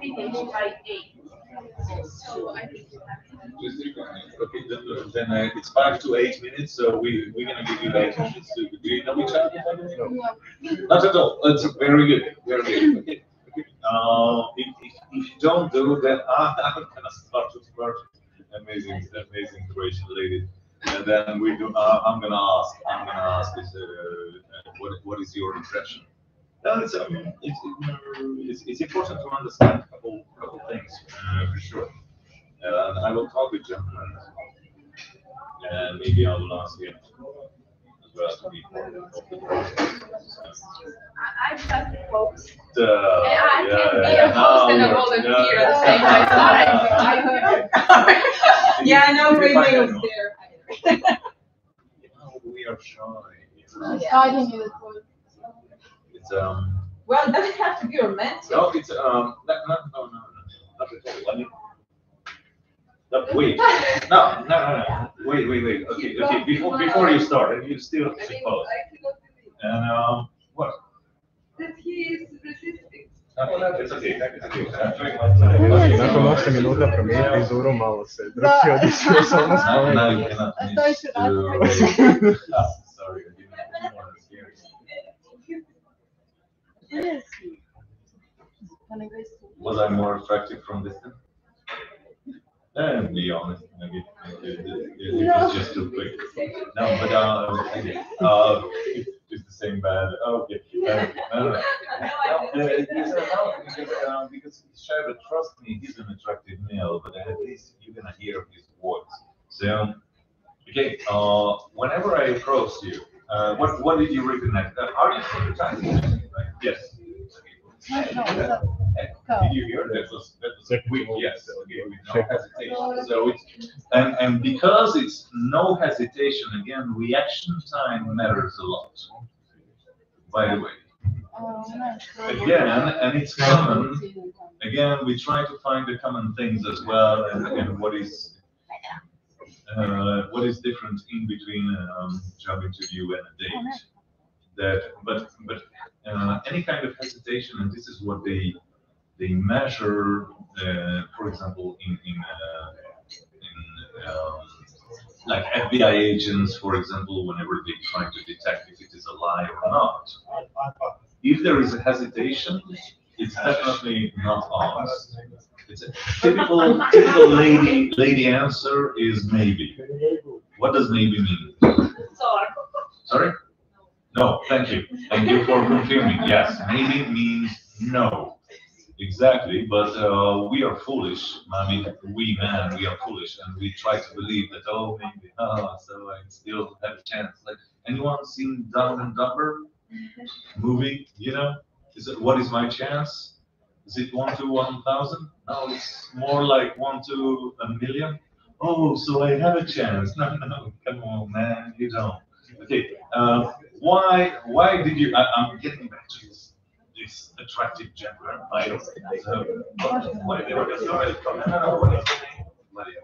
Finish by 8. So I think okay, then it's 5 to 8 minutes. So we're gonna give you 8 minutes. Do you know each other? Not at all. It's very good. Very good. Okay. If you don't do that, I'm gonna start to flirt. Amazing Croatian lady. And then we do. I'm gonna ask is what is your impression? No, it's important to understand a couple things for sure. And I will talk with gentlemen, and maybe I will ask him as well to be part of the process. I just the host. I can be a host and a volunteer at the same time. Yeah, I know Renee was there. We are shy. It's Well, it doesn't have to be romantic. no, it's no, not at all. I mean, no, wait, no. Wait. Okay. Before you start, and you still suppose. I cannot believe And what? that he is resisting. It's okay. Nakon 8 minuta promijeniti vizuru, malo se drugčije odišao sa ono Now spavanje. you cannot A to je miss što sorry, I didn't want to scare you. Was I more attractive from distance? Be honest, maybe it was just too quick. No, but it's the same bad. Okay, no. Because Shaiba, trust me, he's an attractive male, but at least you're gonna hear his voice. So, okay, whenever I approach you, what did you recognize? Are you from the time? Right? Yes. Did you hear? That was a quick yes. Okay, with no hesitation. So it's and because it's no hesitation, again, reaction time matters a lot. By the way, again, and it's common. Again, we try to find the common things as well, and what is different in between job interview and a date. But any kind of hesitation, and this is what they measure, for example, in like FBI agents, for example, whenever they try to detect if it is a lie or not. If there is a hesitation, it's definitely not honest. It's a typical lady answer is maybe. What does maybe mean? Sorry? No, thank you. Thank you for confirming. Yes, maybe means no. Exactly, but we are foolish. I mean, we men, we are foolish, and we try to believe that, oh, maybe, so I still have a chance. Like, anyone seen Dumb and Dumber movie? You know, is it what is my chance? Is it 1 to 1,000? No, it's more like 1 to 1,000,000. Oh, so I have a chance. No, no, come on, man, you don't. Okay, why did you? I'm getting back to this attractive gentleman. I don't know. Why they were already coming? What is his name? Mario.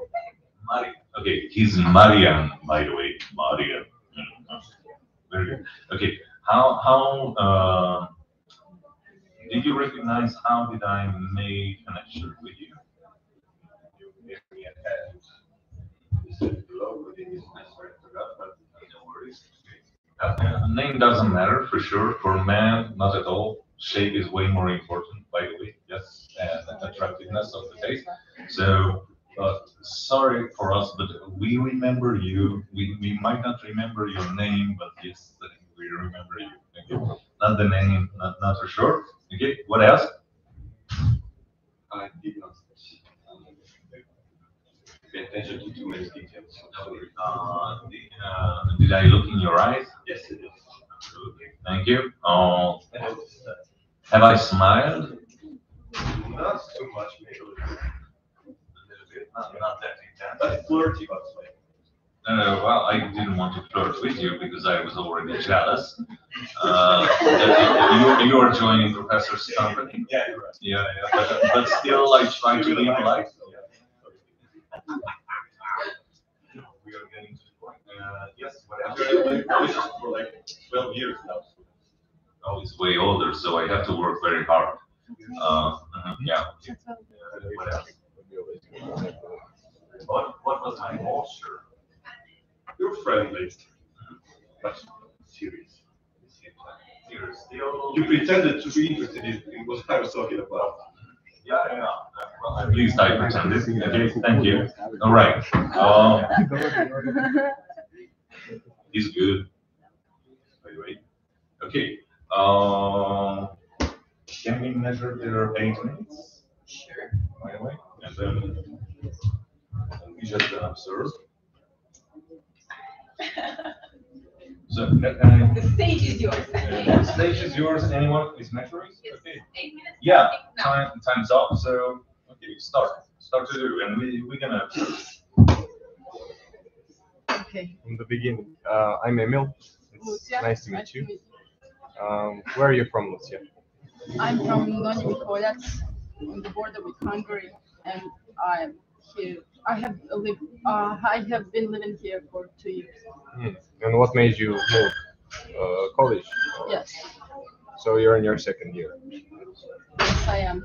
Mario. Okay, he's Marian, by the way. Marian. Very good. Okay, how did you recognize? How did I make connection with you? You gave me a hand. You said hello, but it is necessary to that, but no worries. Name doesn't matter for sure. For man, not at all. Shape is way more important, by the way. Yes, and attractiveness of the face. So, sorry for us, but we remember you. We might not remember your name, but yes, we remember you. Okay. Not the name, not for sure. Okay. What else? I did not pay attention to too many details. Sorry. Did I look in your eyes? Yes, it is. Absolutely. Thank you. I noticed that. Have I smiled? Not too much, maybe A little bit, not that intense. but flirty, but like. Well, I didn't want to flirt with you because I was already jealous. That you are joining Professor's company. Yeah, you're right. Yeah, yeah, but still, I try to be polite. We are getting to the point. Yes, what else? I've been relationship for like 12 years now. Oh, he's way older, so I have to work very hard. Yeah. What else? What was my posture? You're friendly, but serious. You're still. You pretended to be interested in what I was talking about. Yeah, yeah. Well, at least I pretended. Okay, thank you. All right. He's good. By the way. Okay. Can we measure their 8 minutes? Sure. By the way, and then we just observe. So The stage is yours. the stage is yours. Anyone is measuring? It's Okay. 8 minutes. Yeah, Now. time's up. So okay, start to do, and we're gonna. Okay. From the beginning, I'm Emil. It's Lucia, nice to meet you. Where are you from, Lucia? I'm from Donji Miholjac on the border with Hungary, and I'm here. I have been living here for 2 years. And what made you move? College? Yes, So you're in your second year. yes, I am.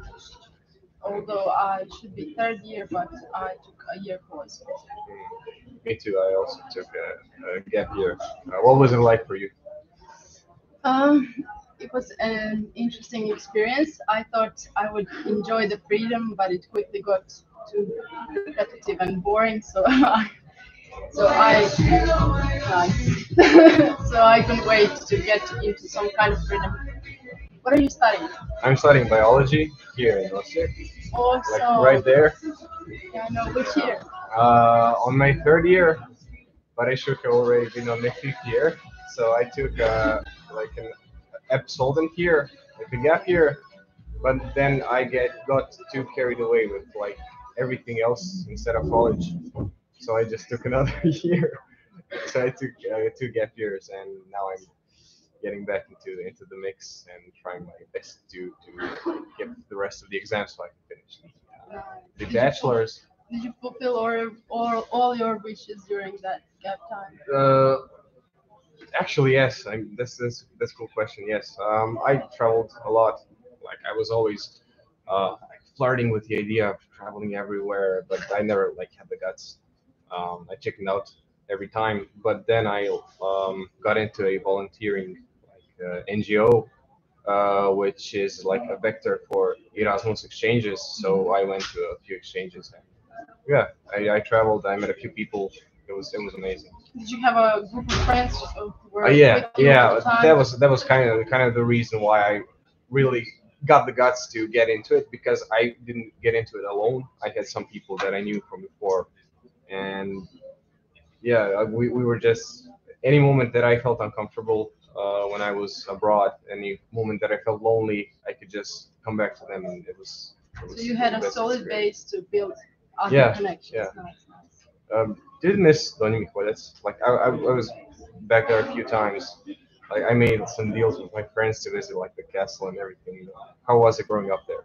Although I should be third year, but I took a year pause. Me too. I also took a gap year. What was it like for you? It was an interesting experience. I thought I would enjoy the freedom, but it quickly got too repetitive and boring. So I so I couldn't wait to get into some kind of freedom. What are you studying? I'm studying biology here in Russia, Also, like right there. yeah, I know which year. On my third year, but I should have already been on my fifth year. So I took like an absolvent year, like a gap year, but then I got too carried away with like everything else instead of college. So I just took another year. So I took 2 gap years, and now I'm getting back into the mix and trying my best to get the rest of the exams so I can finish the bachelor's. Did you fulfill all your wishes during that gap time? Actually, yes. That's a cool question. Yes, I traveled a lot. Like I was always like flirting with the idea of traveling everywhere, but I never like had the guts. I chickened out every time. But then I got into a volunteering like NGO, which is like a vector for Erasmus exchanges. So I went to a few exchanges. And, yeah, I traveled. I met a few people It was amazing. Did you have a group of friends who were Yeah, with you yeah. all the time? That was kind of the reason why I really got the guts to get into it, because I didn't get into it alone. I had some people that I knew from before, and yeah, we were just any moment that I felt uncomfortable when I was abroad, any moment that I felt lonely, I could just come back to them, and it So was you had the a best solid experience. base to build other Yeah, connections. yeah. Nice, nice. Didn't miss Donny That's like I was back there a few times. Like I made some deals with my friends to visit like the castle and everything. How was it growing up there?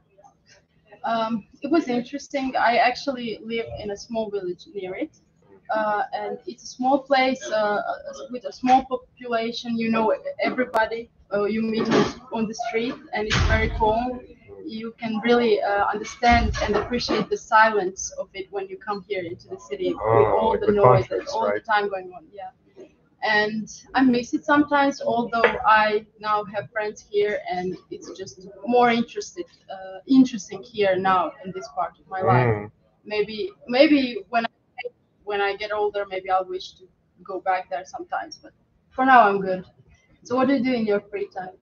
It was interesting. I actually live in a small village near it, and it's a small place with a small population. You know everybody. You meet on the street, and it's very calm. You can really understand and appreciate the silence of it when you come here into the city with Oh, all like the the noise and contrast, all right? the time going on. Yeah. And I miss it sometimes, although I now have friends here, and it's just more interesting here now in this part of my life. Mm. Maybe when I get older, maybe I'll wish to go back there sometimes. But for now, I'm good. So what do you do in your free time?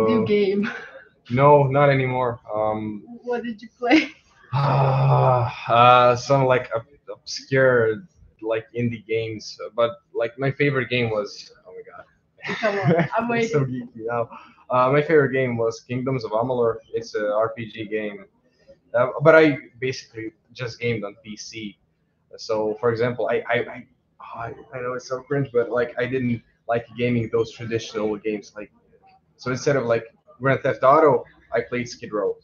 Do you Oh, game? no, not anymore. What did you play? Some like obscure like indie games, but like my favorite game was, oh my Come on, god, I'm it's so waiting. geeky now. My favorite game was Kingdoms of Amalur. It's a RPG game, but I basically just gamed on PC. So, for example, I know it's so cringe, but like I didn't like gaming those traditional games. Like, so instead of like Grand Theft Auto, I played Skid Row.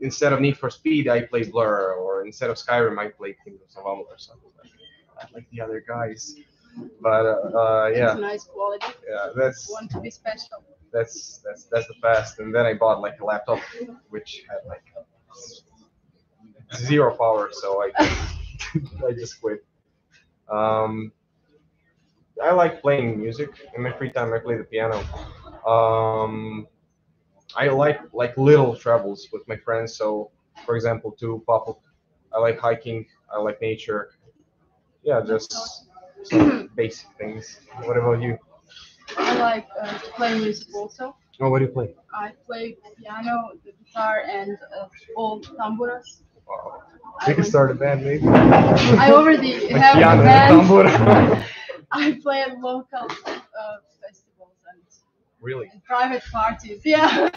Instead of Need for Speed, I played Blur, or instead of Skyrim, I played Kingdoms of Amalur or something like the other guys. But It's yeah, a nice quality. yeah, that's Want to be special. that's the past. And then I bought like a laptop which had like zero power, so I I just quit. Um, I like playing music in my free time. I play the piano. Um, I like little travels with my friends. So, for example, to pop up, I like hiking. I like nature. Yeah, just some basic things. What about you? I like to play music also. Oh, what do you play? I play piano, the guitar, and all tamburas. Wow. I We can went- start a band, maybe. I already Like have a piano and band. tambura. I play at local festivals Really? and private parties. Yeah,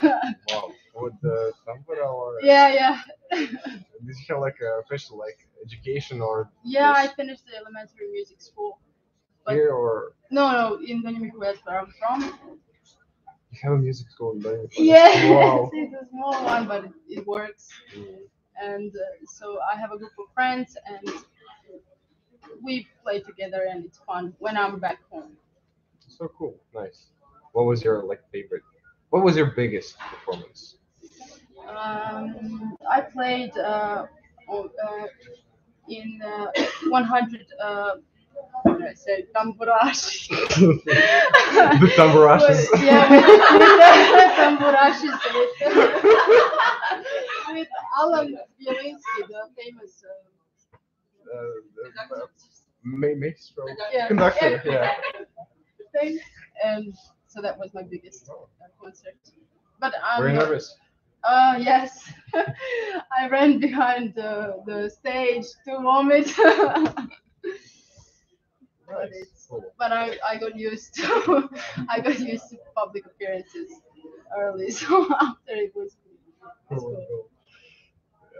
Wow. With the tambura or yeah. did you have like a official like education or Yeah, I just finished the elementary music school. But here or no, in Benjamin, where I'm from. you have a music school in Belgium? Yes, Wow. it's a small one, but it works. And so I have a group of friends, and we play together, and it's fun when I'm back home. So cool. Nice. What was your like favorite? What was your biggest performance? I played in 100. How do I say tamburashi? The tamburashes. Yeah, with tamburashis with Alan Bielinski, the famous Maestro. yeah, Conductor. Yeah. thing. And so that was my biggest concert. But Very I'm nervous. yes, I ran behind the stage to vomit. But Nice. it's Cool. but I got used to I got used to public appearances early, so after it was Cool, cool. cool.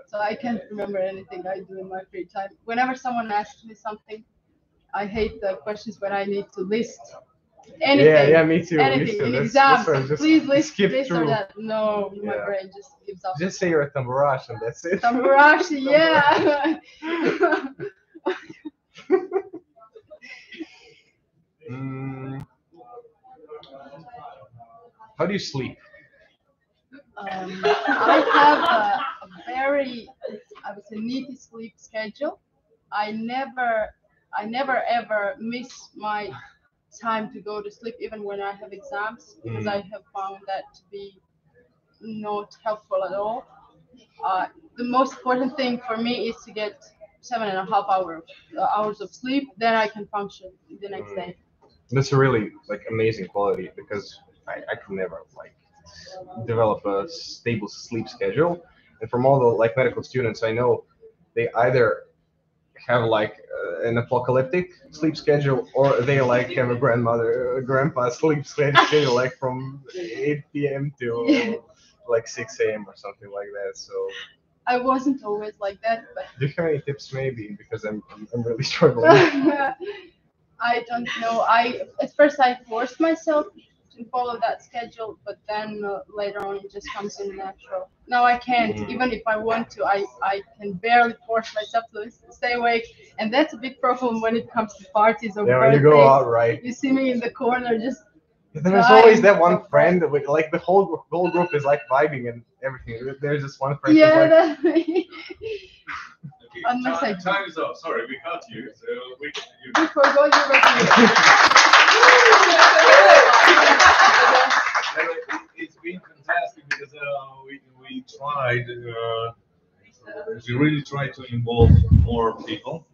So I can't remember anything I do in my free time. Whenever someone asks me something, I hate the questions when I need to list anything. Yeah, me too. Me Anything too. in That's exams. why I just Please list skip this or through. that. No, my Yeah. brain just gives up. Just say you're a tamburash and that's it. Tamburashi, yeah. Mm, how do you sleep? I have a very, I would say, neat sleep schedule. I never, I never ever miss my time to go to sleep, even when I have exams, because I have found that to be not helpful at all. The most important thing for me is to get 7.5 hours of sleep. Then I can function the next day. That's a really like amazing quality because I could never like develop a stable sleep schedule. And from all the like medical students I know, they either have like an apocalyptic sleep schedule or they like have a grandpa sleep schedule like from 8 p.m. to like 6 a.m. or something like that. So I wasn't always like that, but do you have any tips maybe because I'm really struggling. I don't know. At first I forced myself to follow that schedule, but then later on it just comes in natural. Now I can't, even if I want to. I can barely force myself to stay awake, and that's a big problem when it comes to parties or Yeah, when you birthdays. go out, right? You see me in the corner just. There's always that one friend that like the whole group is like vibing and everything. There's this one friend who's Yeah, like, that's me. Okay, Unless I- time is up. Sorry, we cut you. So we We forgot you were It's been fantastic because we tried, we really tried to involve more people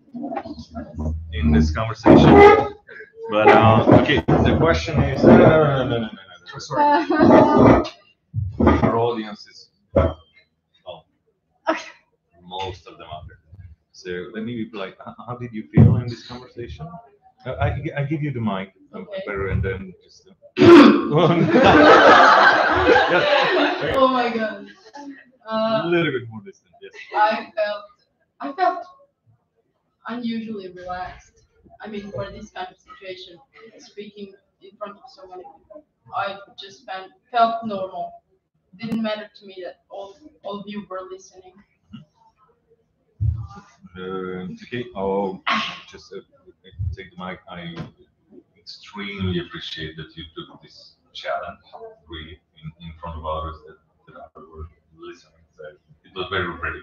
in this conversation. But okay, the question is, no. Sorry, our audience is, well, most of them out there. So let me be polite. How did you feel in this conversation? I give you the mic, Okay. better, and then just. Yes. Oh my god. A little bit more distant, yes. I felt unusually relaxed. I mean, for this kind of situation, speaking in front of so many people, I just felt normal. Didn't matter to me that all of you were listening. Okay, I'll just take the mic. I extremely appreciate that you took this challenge really in front of others that were listening. So it was very ready.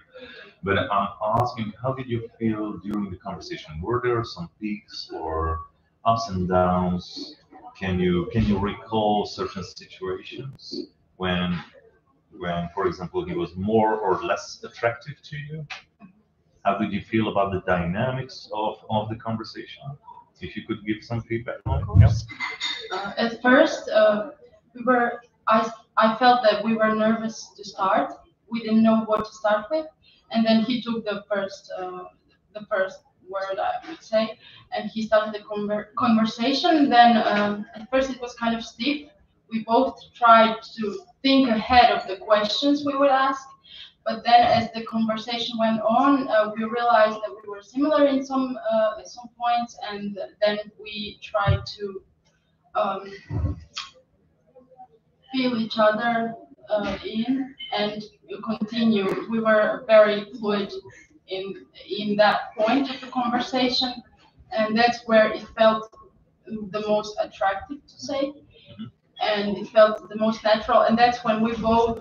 But I'm asking, how did you feel during the conversation? Were there some peaks or ups and downs? Can you recall certain situations when, for example, he was more or less attractive to you? How did you feel about the dynamics of the conversation? If you could give some feedback on it. Yes. At first, I felt that we were nervous to start. We didn't know what to start with, and then he took the first word, I would say, and he started the conversation. Then at first it was kind of stiff. We both tried to think ahead of the questions we would ask, but then as the conversation went on, we realized that we were similar in some points, and then we tried to feel each other in and continue. We were very fluid in that point of the conversation, and that's where it felt the most attractive to say, and it felt the most natural, and that's when we both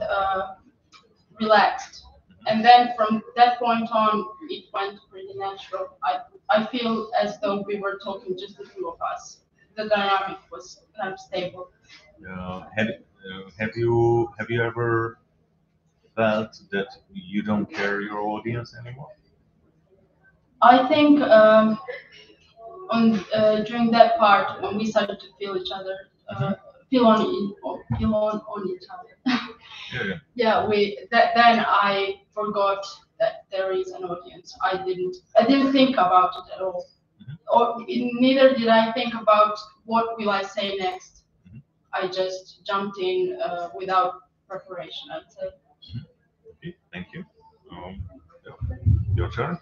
relaxed. And then from that point on, it went pretty natural. I feel as though we were talking just the two of us. The dynamic was kind of stable. Have you ever felt that you don't care your audience anymore? I think during that part when we started to feel each other, feel on each other. Yeah. Then I forgot that there is an audience. I didn't think about it at all. Or neither did I think about what will I say next. I just jumped in without preparation, I'd say. Okay, thank you. Your turn.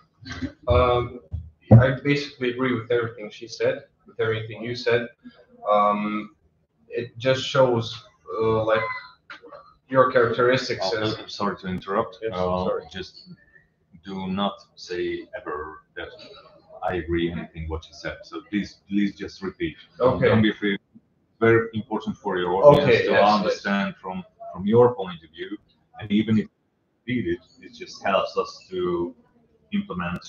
I basically agree with everything she said, with everything you said. It just shows like your characteristics. I'm sorry to interrupt. Yes, sorry. Just do not say ever that I agree anything what you said. So please just repeat. Okay. Don't be afraid. Very important for your audience Okay, to yes, understand from your point of view, and even if you read it, it just helps us to implement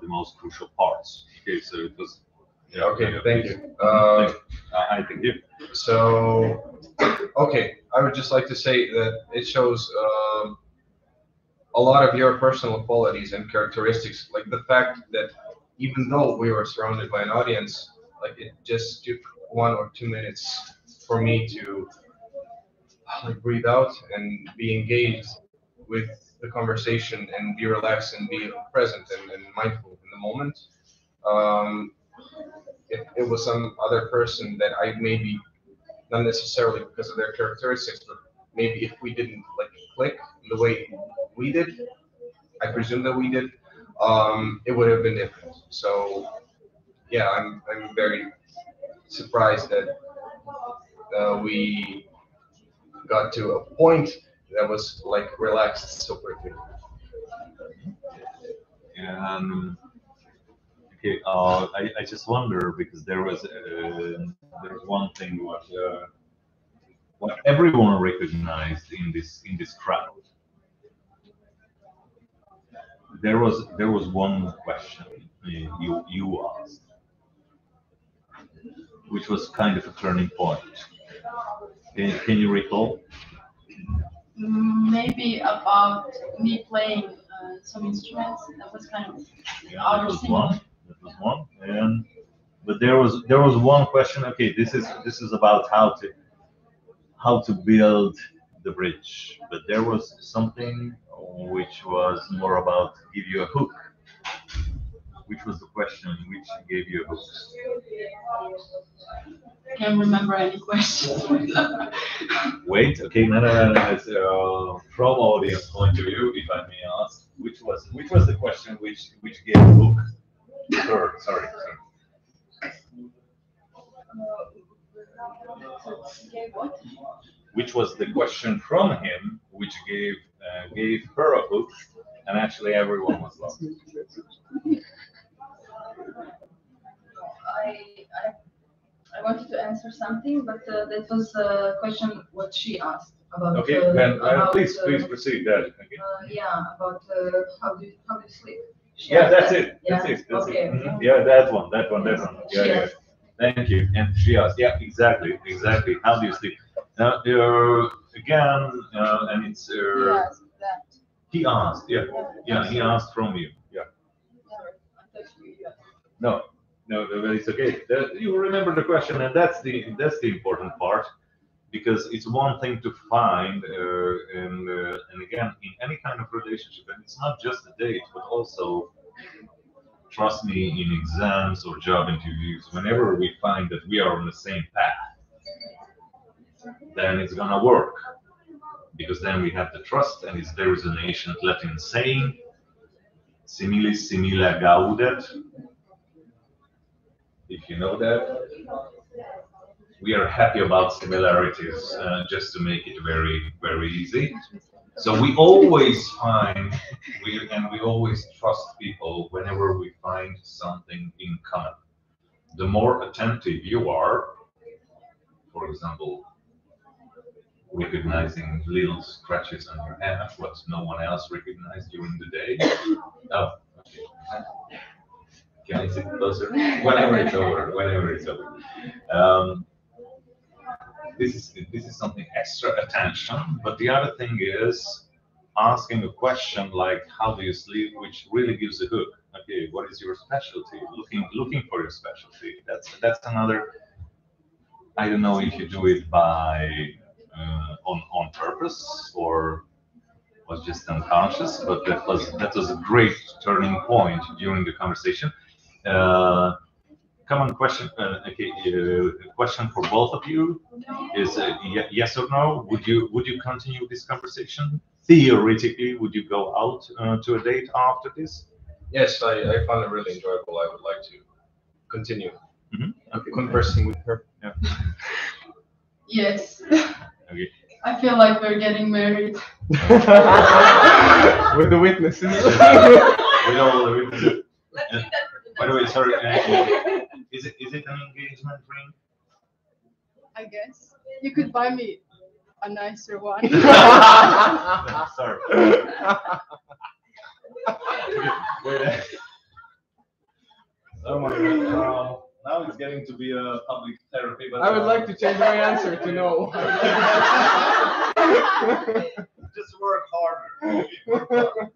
the most crucial parts. Okay, so it was. Yeah, Okay, thank you. I think it. So, okay, I would just like to say that it shows a lot of your personal qualities and characteristics, like the fact that even though we were surrounded by an audience, like it just took 1 or 2 minutes for me to like breathe out and be engaged with the conversation and be relaxed and be present and mindful in the moment. Um, it was some other person that I maybe not necessarily because of their characteristics, but maybe if we didn't like click the way we did, I presume that we did, it would have been different. So yeah, I'm very surprised that we got to a point that was like relaxed so quickly. And okay, I just wonder because there was one thing what everyone recognized in this crowd. There was one question you asked, which was kind of a turning point. Can you recall? Maybe about me playing some instruments. That was kind of Yeah, our that was similar. one. That was one. And but there was one question. Okay, this is about how to build the bridge. But there was something which was more about give you a hook. Which was the question which gave you a hook? Can't remember any questions. Wait, okay, no. It's, from audience point of view, if I may ask, which was the question which gave a hook? Sorry. What? Which was the question from him which gave her a hook, and actually everyone was lost. I wanted to answer something, but that was a question what she asked about. Okay, then about, please proceed. That okay. Yeah, about how do you sleep? She Yeah, asked that's that. it. That's it. That's Okay. it. Mhm. Yeah, that one. Yeah, She yeah. asked. Thank you. And she asked, yeah, exactly. How do you sleep? Now, again, and it's Yes, that. he asked, yeah, he asked from you, yeah. No, but it's okay. You remember the question, and that's the important part, because it's one thing to find, and again, in any kind of relationship, and it's not just a date, but also, trust me, in exams or job interviews, whenever we find that we are on the same path, then it's gonna work, because then we have the trust, and there is an ancient Latin saying, similis simila gaudet. If you know that, we are happy about similarities, just to make it very, very easy. So we always find, we always trust people whenever we find something in common. The more attentive you are, for example, recognizing little scratches on your hand, what no one else recognized during the day. Oh, okay. Can I sit closer? Whenever it's over. This is something extra attention. But the other thing is asking a question like, "How do you sleep?" which really gives a hook. Okay, what is your specialty? Looking for your specialty. That's another. I don't know if you do it by on purpose or was just unconscious, but that was a great turning point during the conversation. Common question. Okay, question for both of you is yes or no. Would you continue this conversation? Theoretically, would you go out to a date after this? Yes, I found it really enjoyable. I would like to continue Okay. conversing with her. Yeah. Yes. Okay. I feel like we're getting married. With the witnesses. With all the witnesses. Let's leave that for the By the way, next sorry. time. Is it an engagement ring? I guess you could buy me a nicer one. Sorry. Wait. Oh my God. Now it's getting to be a public therapy, but I would like to change my answer to no. just work harder. Maybe, work harder.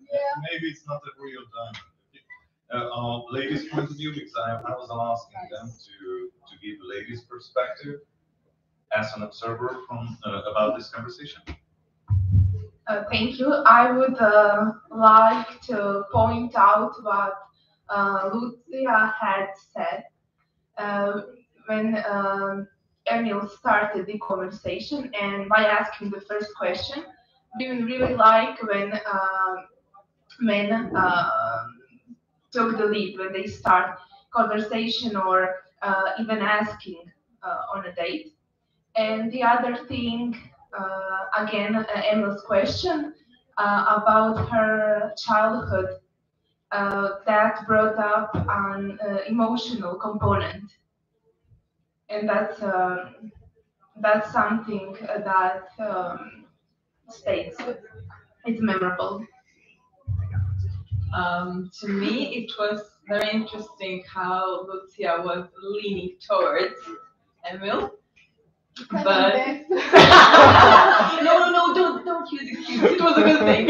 Maybe it's not a real diamond. Ladies' point of view, because I was asking them to give ladies' perspective as an observer from about this conversation. Thank you. I would like to point out what Lucia had said when Emil started the conversation, and by asking the first question, we really like when men took the lead, when they start conversation or even asking on a date. And the other thing, again, Emma's question about her childhood, that brought up an emotional component, and that's something that stays. It's memorable. To me, it was very interesting how Lucia was leaning towards Emil. But no, don't use excuses. It was a good thing.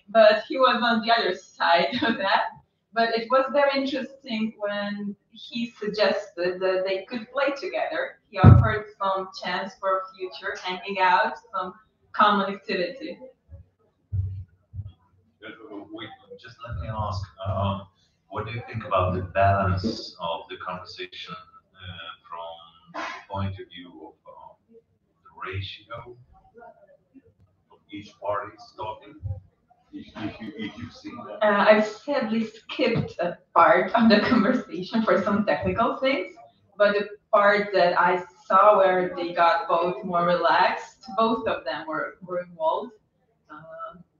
But he was on the other side of that. But it was very interesting when he suggested that they could play together. He offered some chance for future hanging out, some common activity. Wait, just let me ask, what do you think about the balance of the conversation from the point of view of the ratio of each party's talking? If you've seen that. I've sadly skipped a part of the conversation for some technical things, but the part that I saw where they got both more relaxed, both of them were involved.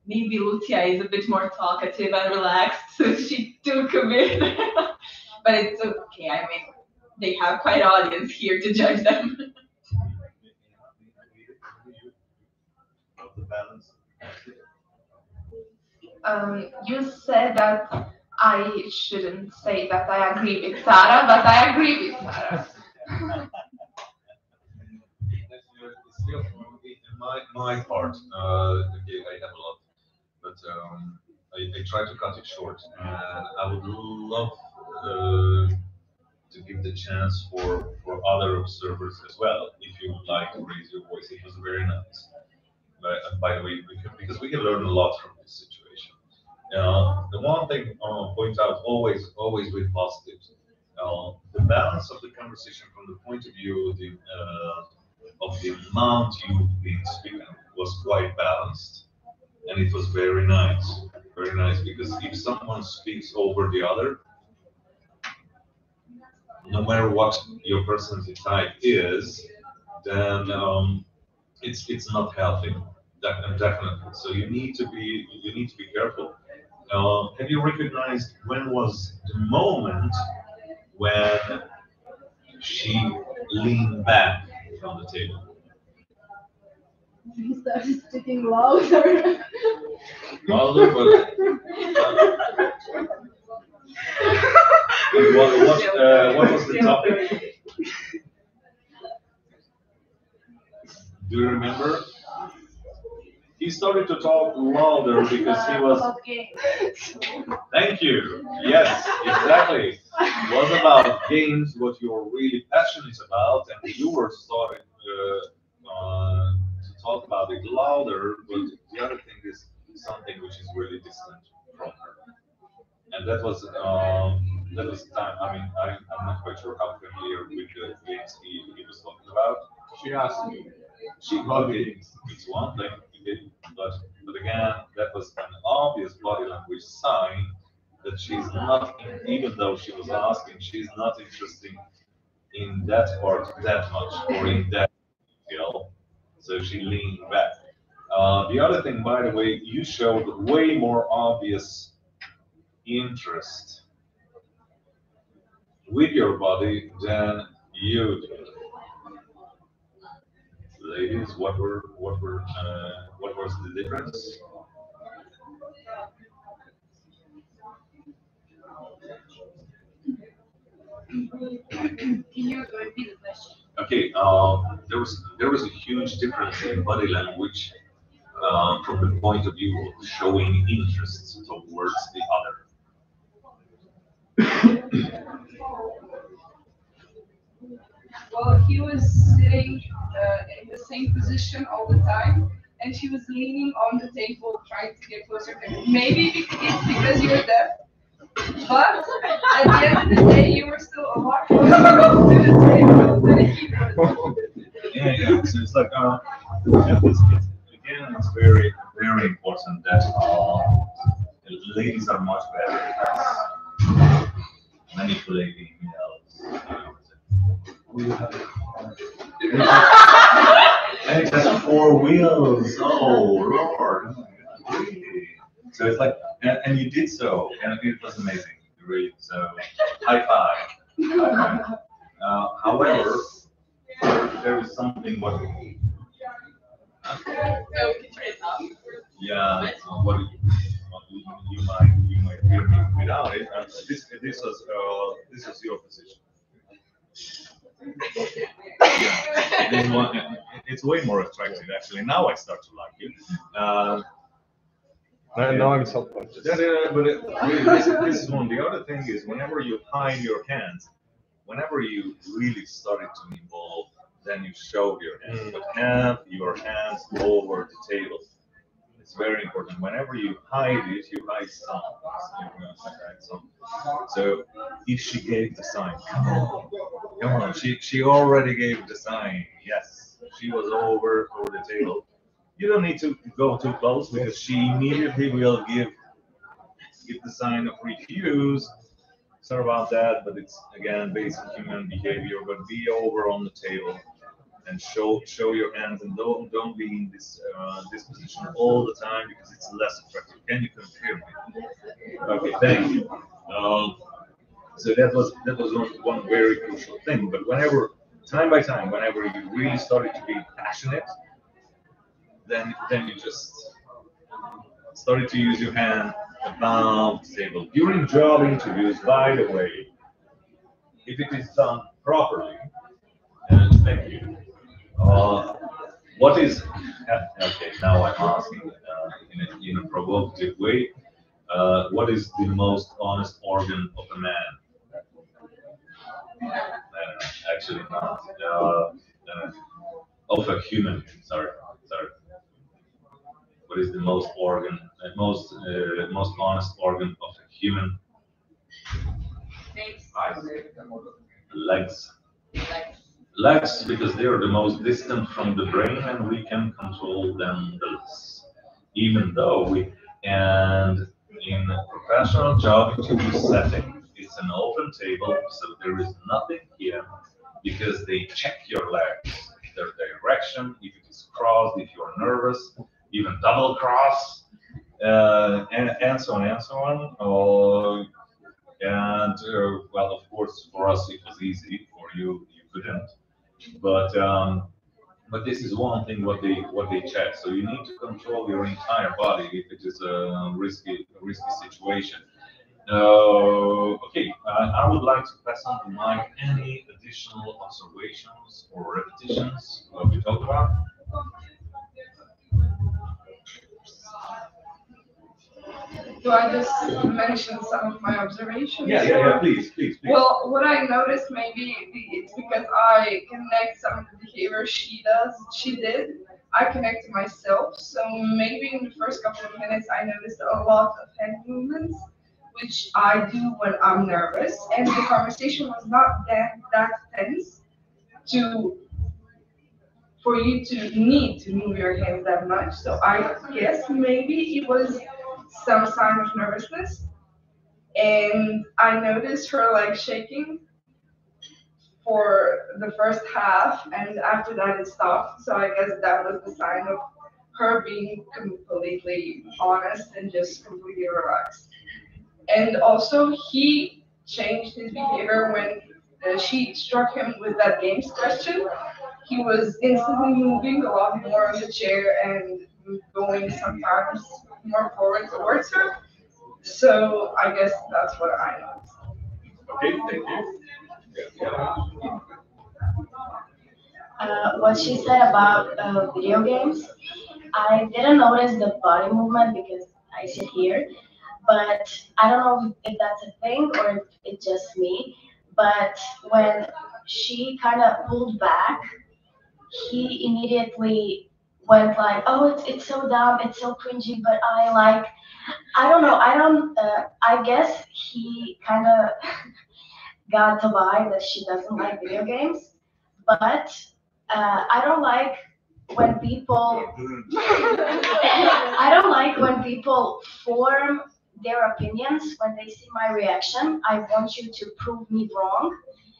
Maybe Lucia is a bit more talkative and relaxed, so she took a bit. But it's okay. I mean, they have quite an audience here to judge them. Of the balance. You said that I shouldn't say that I agree with Sarah, but I agree with Sarah. Still, in my part, okay, I have a lot, but I try to cut it short, and I would love to give the chance for other observers as well. If you would like to raise your voice, it was very nice. But by the way, because we can learn a lot from this situation. The one thing I want to point out, always with positives, the balance of the conversation from the point of view of the amount you've been speaking was quite balanced, and it was very nice, because if someone speaks over the other, no matter what your personality type is, then it's not healthy. Definitely. So you need to be careful. Have you recognized when was the moment when she leaned back from the table? He started speaking louder. Louder, but what was the topic? Do you remember? He started to talk louder because he was. Okay. Thank you. Yes, exactly. It was about games, what you're really passionate about, and you were starting to talk about it louder. But the other thing is something which is really distant from her, and that was time. I mean, I'm not quite sure how familiar with the games he was talking about. She asked me. Okay, it's one thing, okay, but again, that was an obvious body language sign that she's not, even though she was asking, she's not interested in that part that much or in that detail. So she leaned back. The other thing, by the way, you showed way more obvious interest with your body than you did. Ladies, what was the difference? Can you repeat the question? Okay, there was a huge difference in body language from the point of view of showing interest towards the other. Well, he was sitting in the same position all the time, and she was leaning on the table trying to get closer to him. Maybe it's because you're deaf, but at the end of the day, you were still a lot closer to the table than he was. Yeah. So it's like, again, it's very, very important that ladies are much better at manipulating males. And it has four wheels. Oh, Lord. Really? So it's like, and you did so, and it was amazing. Really. So, high five. High five. However, there is something what So we can try it out. yeah, what you might hear me without it. This was your position. Yeah, it's way more attractive actually. Now I start to like you. Now I'm self-conscious. But really, this is one. The other thing is whenever you hide your hands, whenever you really started to involve, then you show your hands. But have your hands over the table. It's very important. Whenever you hide it, you hide some. So if she gave the sign, come on. She already gave the sign. Yes, she was over the table. You don't need to go too close because she immediately will give the sign of refuse. Sorry about that, but it's again basic human behavior. But be over on the table and show your hands, and don't be in this position all the time because it's less attractive. Can you confirm me? Okay, thank you. So that was one very crucial thing. But whenever, time by time, whenever you really started to be passionate, then you just started to use your hand above the table. During job interviews, by the way, if it is done properly, and thank you. What is okay? Now I'm asking in a provocative way. What is the most honest organ of a man? Actually, not of a human. Sorry. What is the most most honest organ of a human? Legs. Legs, because they are the most distant from the brain and we can control them the less. Even though and in a professional job interview setting, it's an open table, so there is nothing here because they check your legs, their direction, if it is crossed, if you're nervous, even double cross, and so on and so on. Well, of course, for us it was easy. For you, you couldn't. But this is one thing what they check. So you need to control your entire body if it is a risky situation. Okay, I would like to pass on the mic. Any additional observations or repetitions what we talked about? Do I just mention some of my observations? Yeah, please. Well, what I noticed, maybe it's because I connect some of the behavior she did. I connect to myself. So maybe in the first couple of minutes, I noticed a lot of hand movements, which I do when I'm nervous. And the conversation was not that tense for you to need to move your hands that much. So I guess maybe it was some sign of nervousness. And I noticed her like shaking for the first half, and after that it stopped. So I guess that was the sign of her being completely honest and just completely relaxed. And also, he changed his behavior when she struck him with that games question. He was instantly moving a lot more on the chair and going sometimes more forward towards her. So I guess that's what I noticed. Okay, thank you. What she said about video games. I didn't notice the body movement because I sit here, but I don't know if that's a thing or if it's just me. But when she kind of pulled back, he immediately went like, "Oh, it's so dumb, it's so cringy." But I like, I don't know, I don't. I guess he kind of got the vibe that she doesn't like video games, but I don't like when people. I don't like when people form their opinions when they see my reaction. I want you to prove me wrong.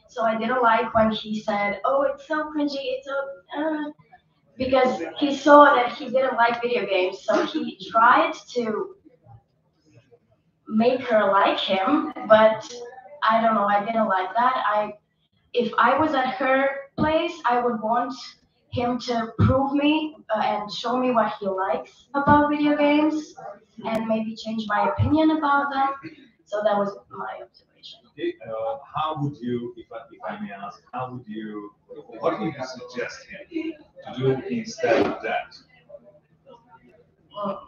So I didn't like when he said, "Oh, it's so cringy, it's so," because he saw that he didn't like video games, so he tried to make her like him. But I don't know, I didn't like that. If I was at her place, I would want him to prove me and show me what he likes about video games and maybe change my opinion about them. So that was my observation. Okay, how would you, if I may ask, how would you, what would you suggest him to do instead of that? No,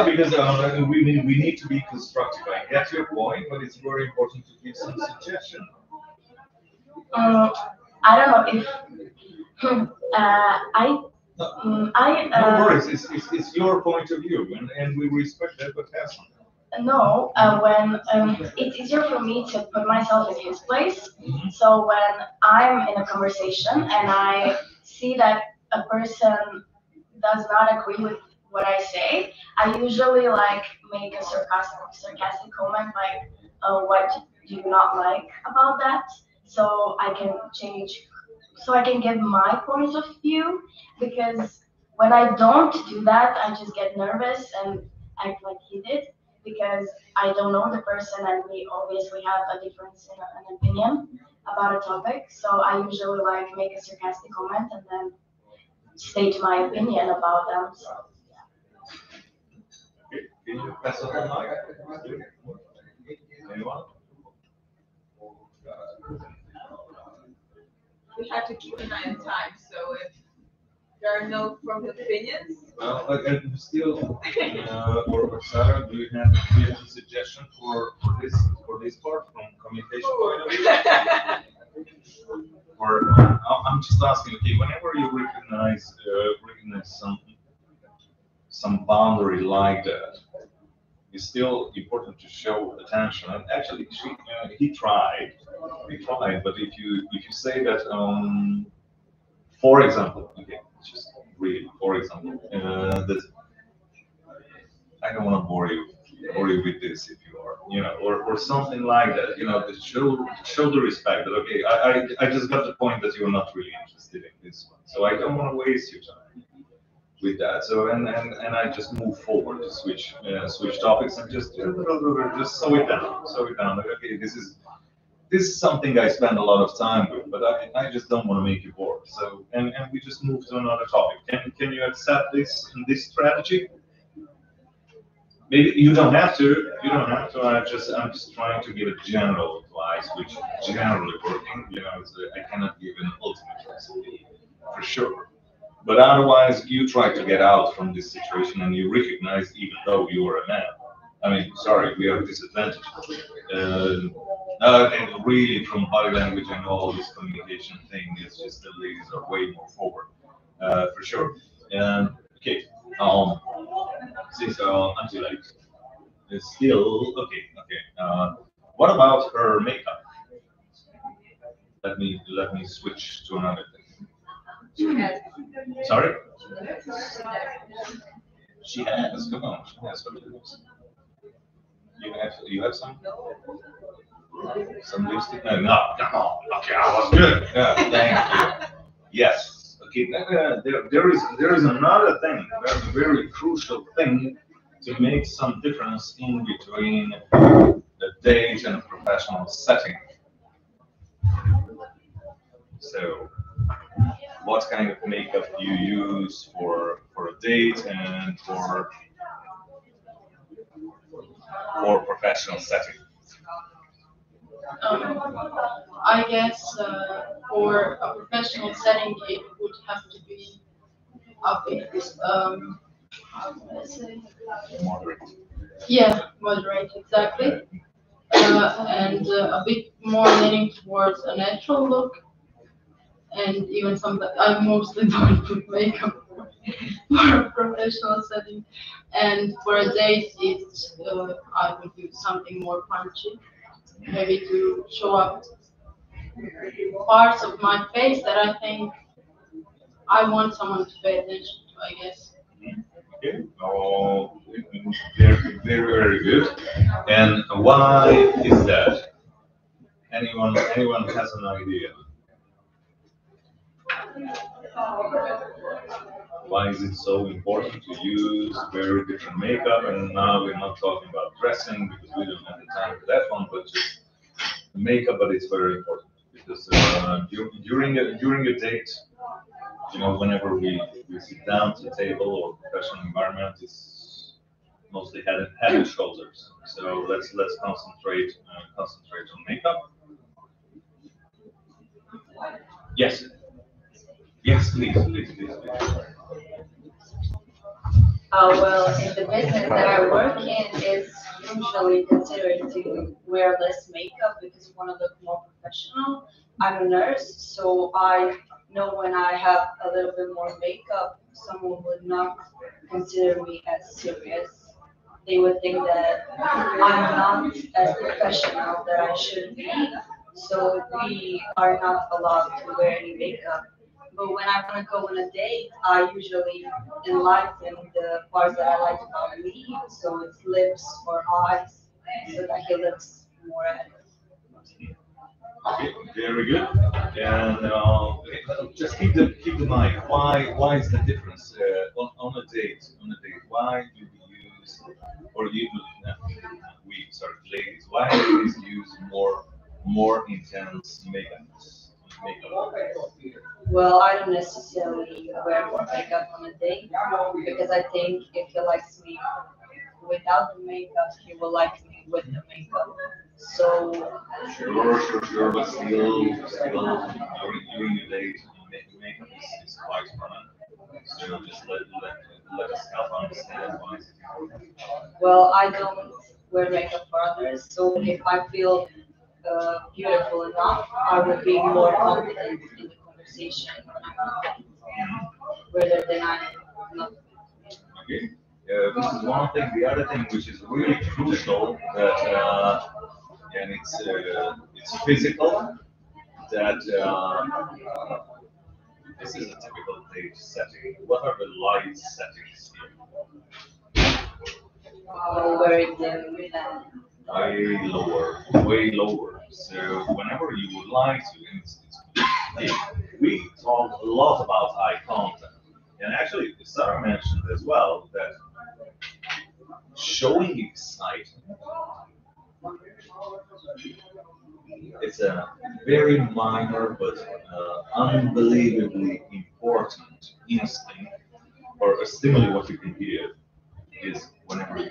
because we need to be constructive. I get your point, but it's very important to give some suggestion. I don't know if I No worries, it's your point of view, and we respect that, but have some. no, when it's easier for me to put myself in his place. So when I'm in a conversation and I see that a person does not agree with what I say, I usually like make a sarcastic comment like, "What do you not like about that?" So I can change, so I can give my point of view. Because when I don't do that, I just get nervous and act like he did because I don't know the person and we obviously have a difference in an opinion about a topic. So I usually like make a sarcastic comment and then state my opinion about them. So, Can you pass on the mic? Anyone? We have to keep an eye on time, so if there are no from opinions. Well, and still, or Sarah, do you have a suggestion for this part from communication point of view? Or I'm just asking, okay, whenever you recognize some boundary like that, it's still important to show attention. And actually, he tried, but if you say that, for example, okay, just really, for example, that I don't want to bore you with this if you are, or something like that, to show the respect that, okay, I just got the point that you're not really interested in this one, so I don't want to waste your time with that. So and I just move forward to switch topics and just slow it down. Like, okay, this is something I spend a lot of time with, but I just don't want to make you bored. So and we just move to another topic. Can you accept this strategy? Maybe you don't have to. You don't have to. I'm just trying to give a general advice, which generally working. I cannot give an ultimate recipe for sure. But otherwise, you try to get out from this situation, and you recognize, even though you are a man. I mean, sorry, we are disadvantaged. And really, from body language and all this communication thing, it's just the ladies are way more forward, for sure. And okay, since until like it's still okay. What about her makeup? Let me switch to another thing. Sorry? She has. Come on. She has. You have some lipstick? No. Come on. Okay, I was good. Yeah, thank you. Yes. Okay. There is another thing, very crucial thing to make some difference in between a date and a professional setting. So, what kind of makeup do you use for a date and for professional setting? I guess for a professional setting, it would have to be a bit, how can I say? Moderate. Yeah, moderate, exactly. And a bit more leaning towards a natural look, and even sometimes I mostly don't put makeup for a professional setting. And for a date, I would do something more punchy, maybe to show up parts of my face that I think I want someone to pay attention to, I guess. Okay. Oh, very, very good. And why is that? Anyone has an idea? Why is it so important to use very different makeup? And now we're not talking about dressing because we don't have the time for that one, but just the makeup. But it's very important because during a date, whenever we sit down to the table or professional environment, it's mostly head and shoulders. So let's concentrate on makeup. Yes, yes, please. Well, in the business that I work in, it's usually considered to wear less makeup because you want to look more professional. I'm a nurse, so I know when I have a little bit more makeup, someone would not consider me as serious. They would think that I'm not as professional that I should be. So we are not allowed to wear any makeup. But when I want to go on a date, I usually enlighten the parts that I like about me. So it's lips or eyes, so that he looks more at it. Okay, very good. And just keep the mic. Why is the difference on a date? Why do we use or you we sorry ladies? Why do ladies use more intense makeup? Well, I don't necessarily wear more makeup on a date because I think if he likes me without the makeup, he will like me with the makeup. So Sure, but still during the date, makeup is quite fun. So just let us help understand why it's important. well, I don't wear makeup for others, so if I feel beautiful enough, I will be more confident in the conversation rather than I'm not. Okay. This is one thing. The other thing, which is really crucial, that and it's physical. That this is a typical date setting. What are the light settings here? Very dim and Way lower. So whenever you would like to, and we talk a lot about eye contact, and actually Sarah mentioned as well that showing excitement, it's a very minor but unbelievably important instinct or a stimuli what you can give is whenever you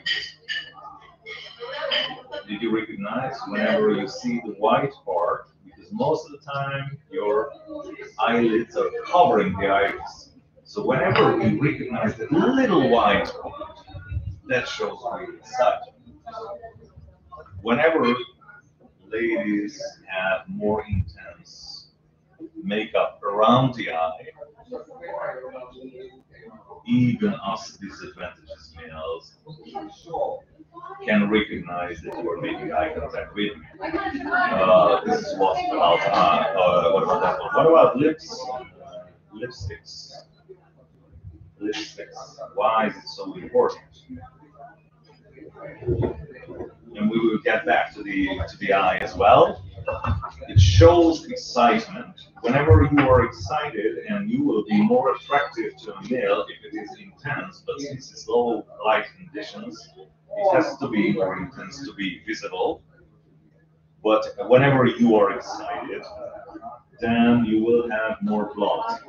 did you recognize whenever you see the white part? Because most of the time your eyelids are covering the iris. So whenever we recognize that little white part, that shows real excitement. Whenever ladies have more intense makeup around the eye, even us disadvantaged males can recognize that you are making eye contact with me. This is what about that one? What about lips? Lipsticks. Lipsticks. Why is it so important? And we will get back to the eye as well. It shows excitement. Whenever you are excited, and you will be more attractive to a male if it is intense, but since it's low light conditions, it has to be more intense to be visible. But whenever you are excited, then you will have more blood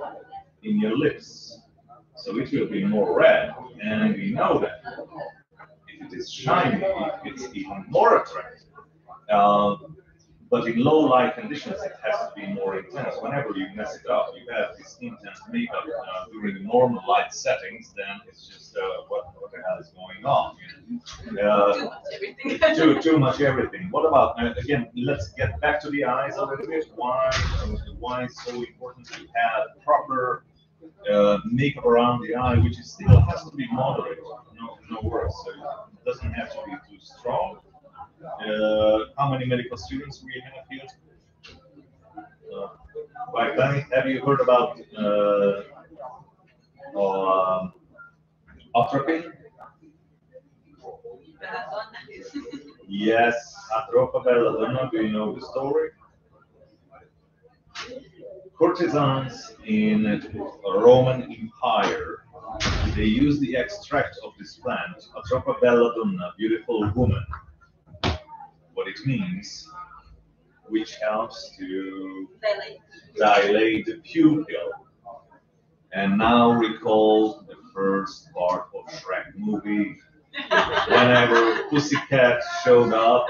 in your lips. So it will be more red, and we know that if it is shiny, it's even more attractive. But in low light conditions, it has to be more intense. Whenever you mess it up, you have this intense makeup during normal light settings, then it's just what the hell is going on? Too much everything. Too much everything. What about again? Let's get back to the eyes a little bit. Why it's so important to have proper makeup around the eye, which is still has to be moderate. No worries. So it doesn't have to be too strong. How many medical students we have here? Right, Danny, have you heard about atropine? Yes, Atropa belladonna. Do you know the story? Courtesans in Roman Empire, they used the extract of this plant, Atropa belladonna, beautiful woman. What it means, which helps to dilate the pupil. And now recall the first part of Shrek movie. Whenever Pussycat showed up,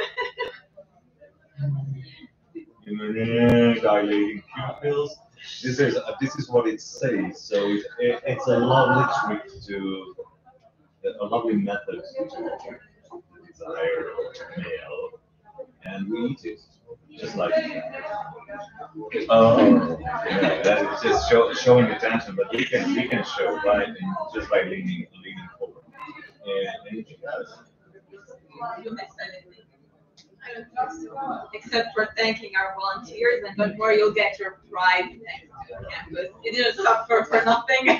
dilating pupils. This is what it says. So it's a lovely trick to a lovely method to desire male, and we eat it just like. Oh, yeah, that's just showing attention, but we can show right, and just by leaning forward. And anything else? You missed anything? Except for thanking our volunteers, and don't worry, you'll get your prize next campus. It didn't suffer for nothing.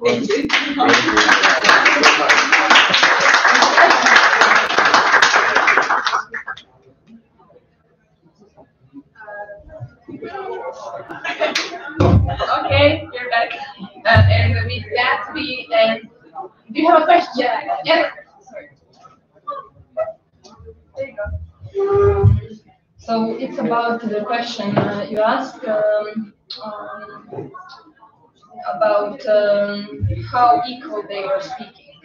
Thank you. Okay, you're back. And with that, do you have a question? Yeah. Sorry. There you go. So it's about the question you asked about how equal they were speaking.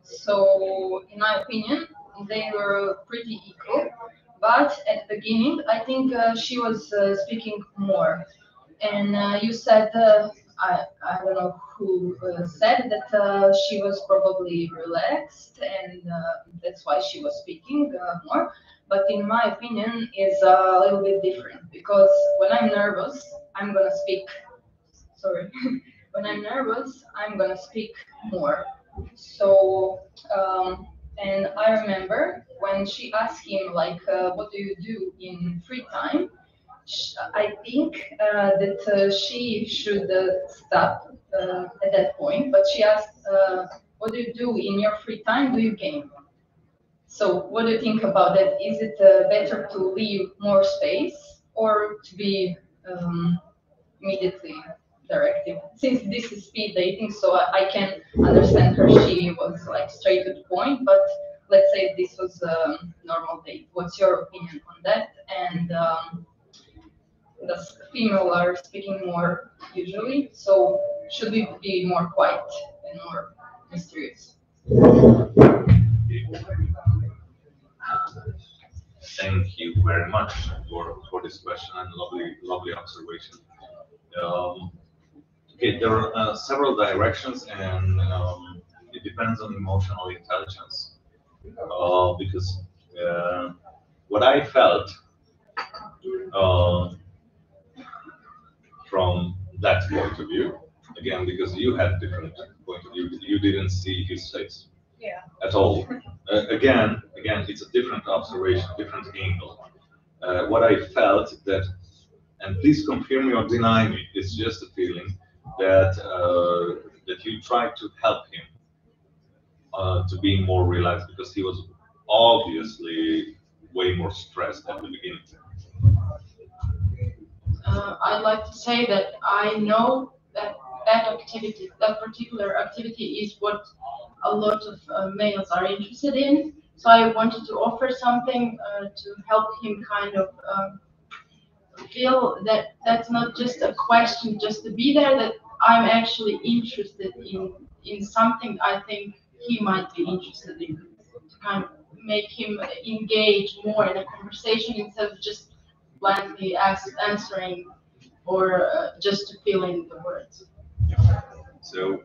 So in my opinion, they were pretty equal. But at the beginning, I think she was speaking more. And you said, I don't know who said that she was probably relaxed and that's why she was speaking more. But in my opinion, is a little bit different because when I'm nervous, I'm gonna speak. Sorry, when I'm nervous, I'm gonna speak more. So, and I remember when she asked him like, "What do you do in free time?" I think that she should stop at that point. But she asked, "What do you do in your free time? Do you game?" So, what do you think about that? Is it better to leave more space or to be immediately directive? Since this is speed dating, so I can understand her. She was like straight to the point, but let's say this was a normal date. What's your opinion on that? And the female are speaking more usually, so should we be more quiet and more mysterious? Thank you very much for this question and lovely observation. Okay, there are several directions, and it depends on emotional intelligence. Because what I felt from that point of view, again, because you had different point of view, you didn't see his face at all. Again, it's a different observation, different angle. What I felt that, and please confirm me or deny me, it's just a feeling that that you tried to help him to be more relaxed because he was obviously way more stressed at the beginning. I'd like to say that I know that that particular activity is what a lot of males are interested in. So I wanted to offer something to help him kind of feel that that's not just a question just to be there, that I'm actually interested in something I think he might be interested in, to kind of make him engage more in a conversation instead of just blindly answering or just filling the words. So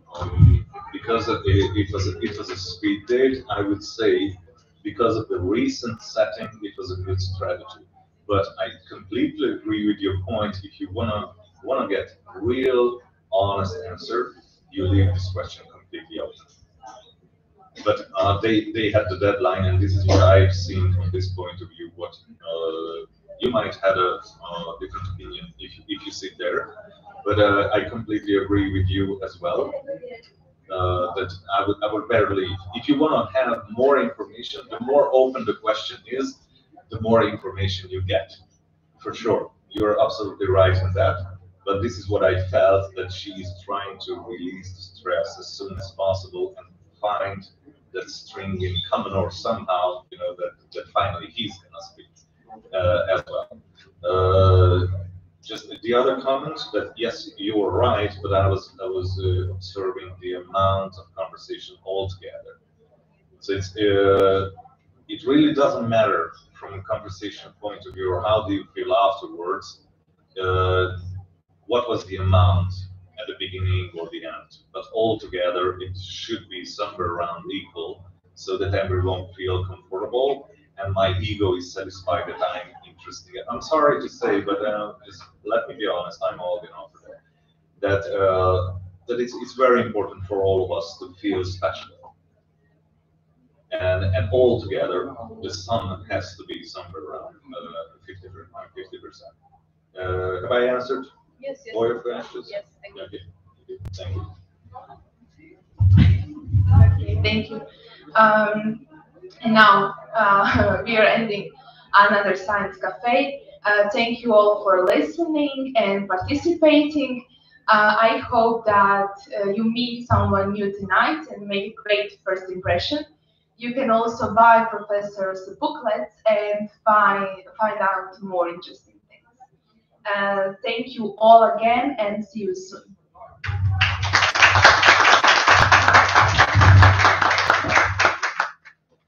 because it was a speed date, I would say because of the recent setting, it was a good strategy. But I completely agree with your point. If you wanna get a real honest answer, you leave this question completely open. But they had the deadline, and this is what I've seen from this point of view. What you might have a different opinion if you sit there, but I completely agree with you as well. That I would better leave. If you want to have more information, the more open the question is, the more information you get. For sure, you're absolutely right in that. But this is what I felt, that she is trying to release the stress as soon as possible and find that string in common, or somehow, that finally he's gonna speak as well. Just the other comment that yes, you were right, but I was observing the amount of conversation altogether. So it really doesn't matter from a conversation point of view, or how do you feel afterwards. Uh, what was the amount at the beginning or the end? But altogether, it should be somewhere around equal, so that everyone feel comfortable and my ego is satisfied that I'm interesting. I'm sorry to say, but just let me be honest. I'm old enough for that. That it's very important for all of us to feel special, and all together, the sum has to be somewhere around 50%. Have I answered Yes, yes. all your questions? Yes, thank you. Okay, thank you. Okay, thank you. And now we are ending another Science Cafe. Thank you all for listening and participating. I hope that you meet someone new tonight and make a great first impression. You can also buy Professor's booklets and find out more interesting things. Thank you all again, and see you soon.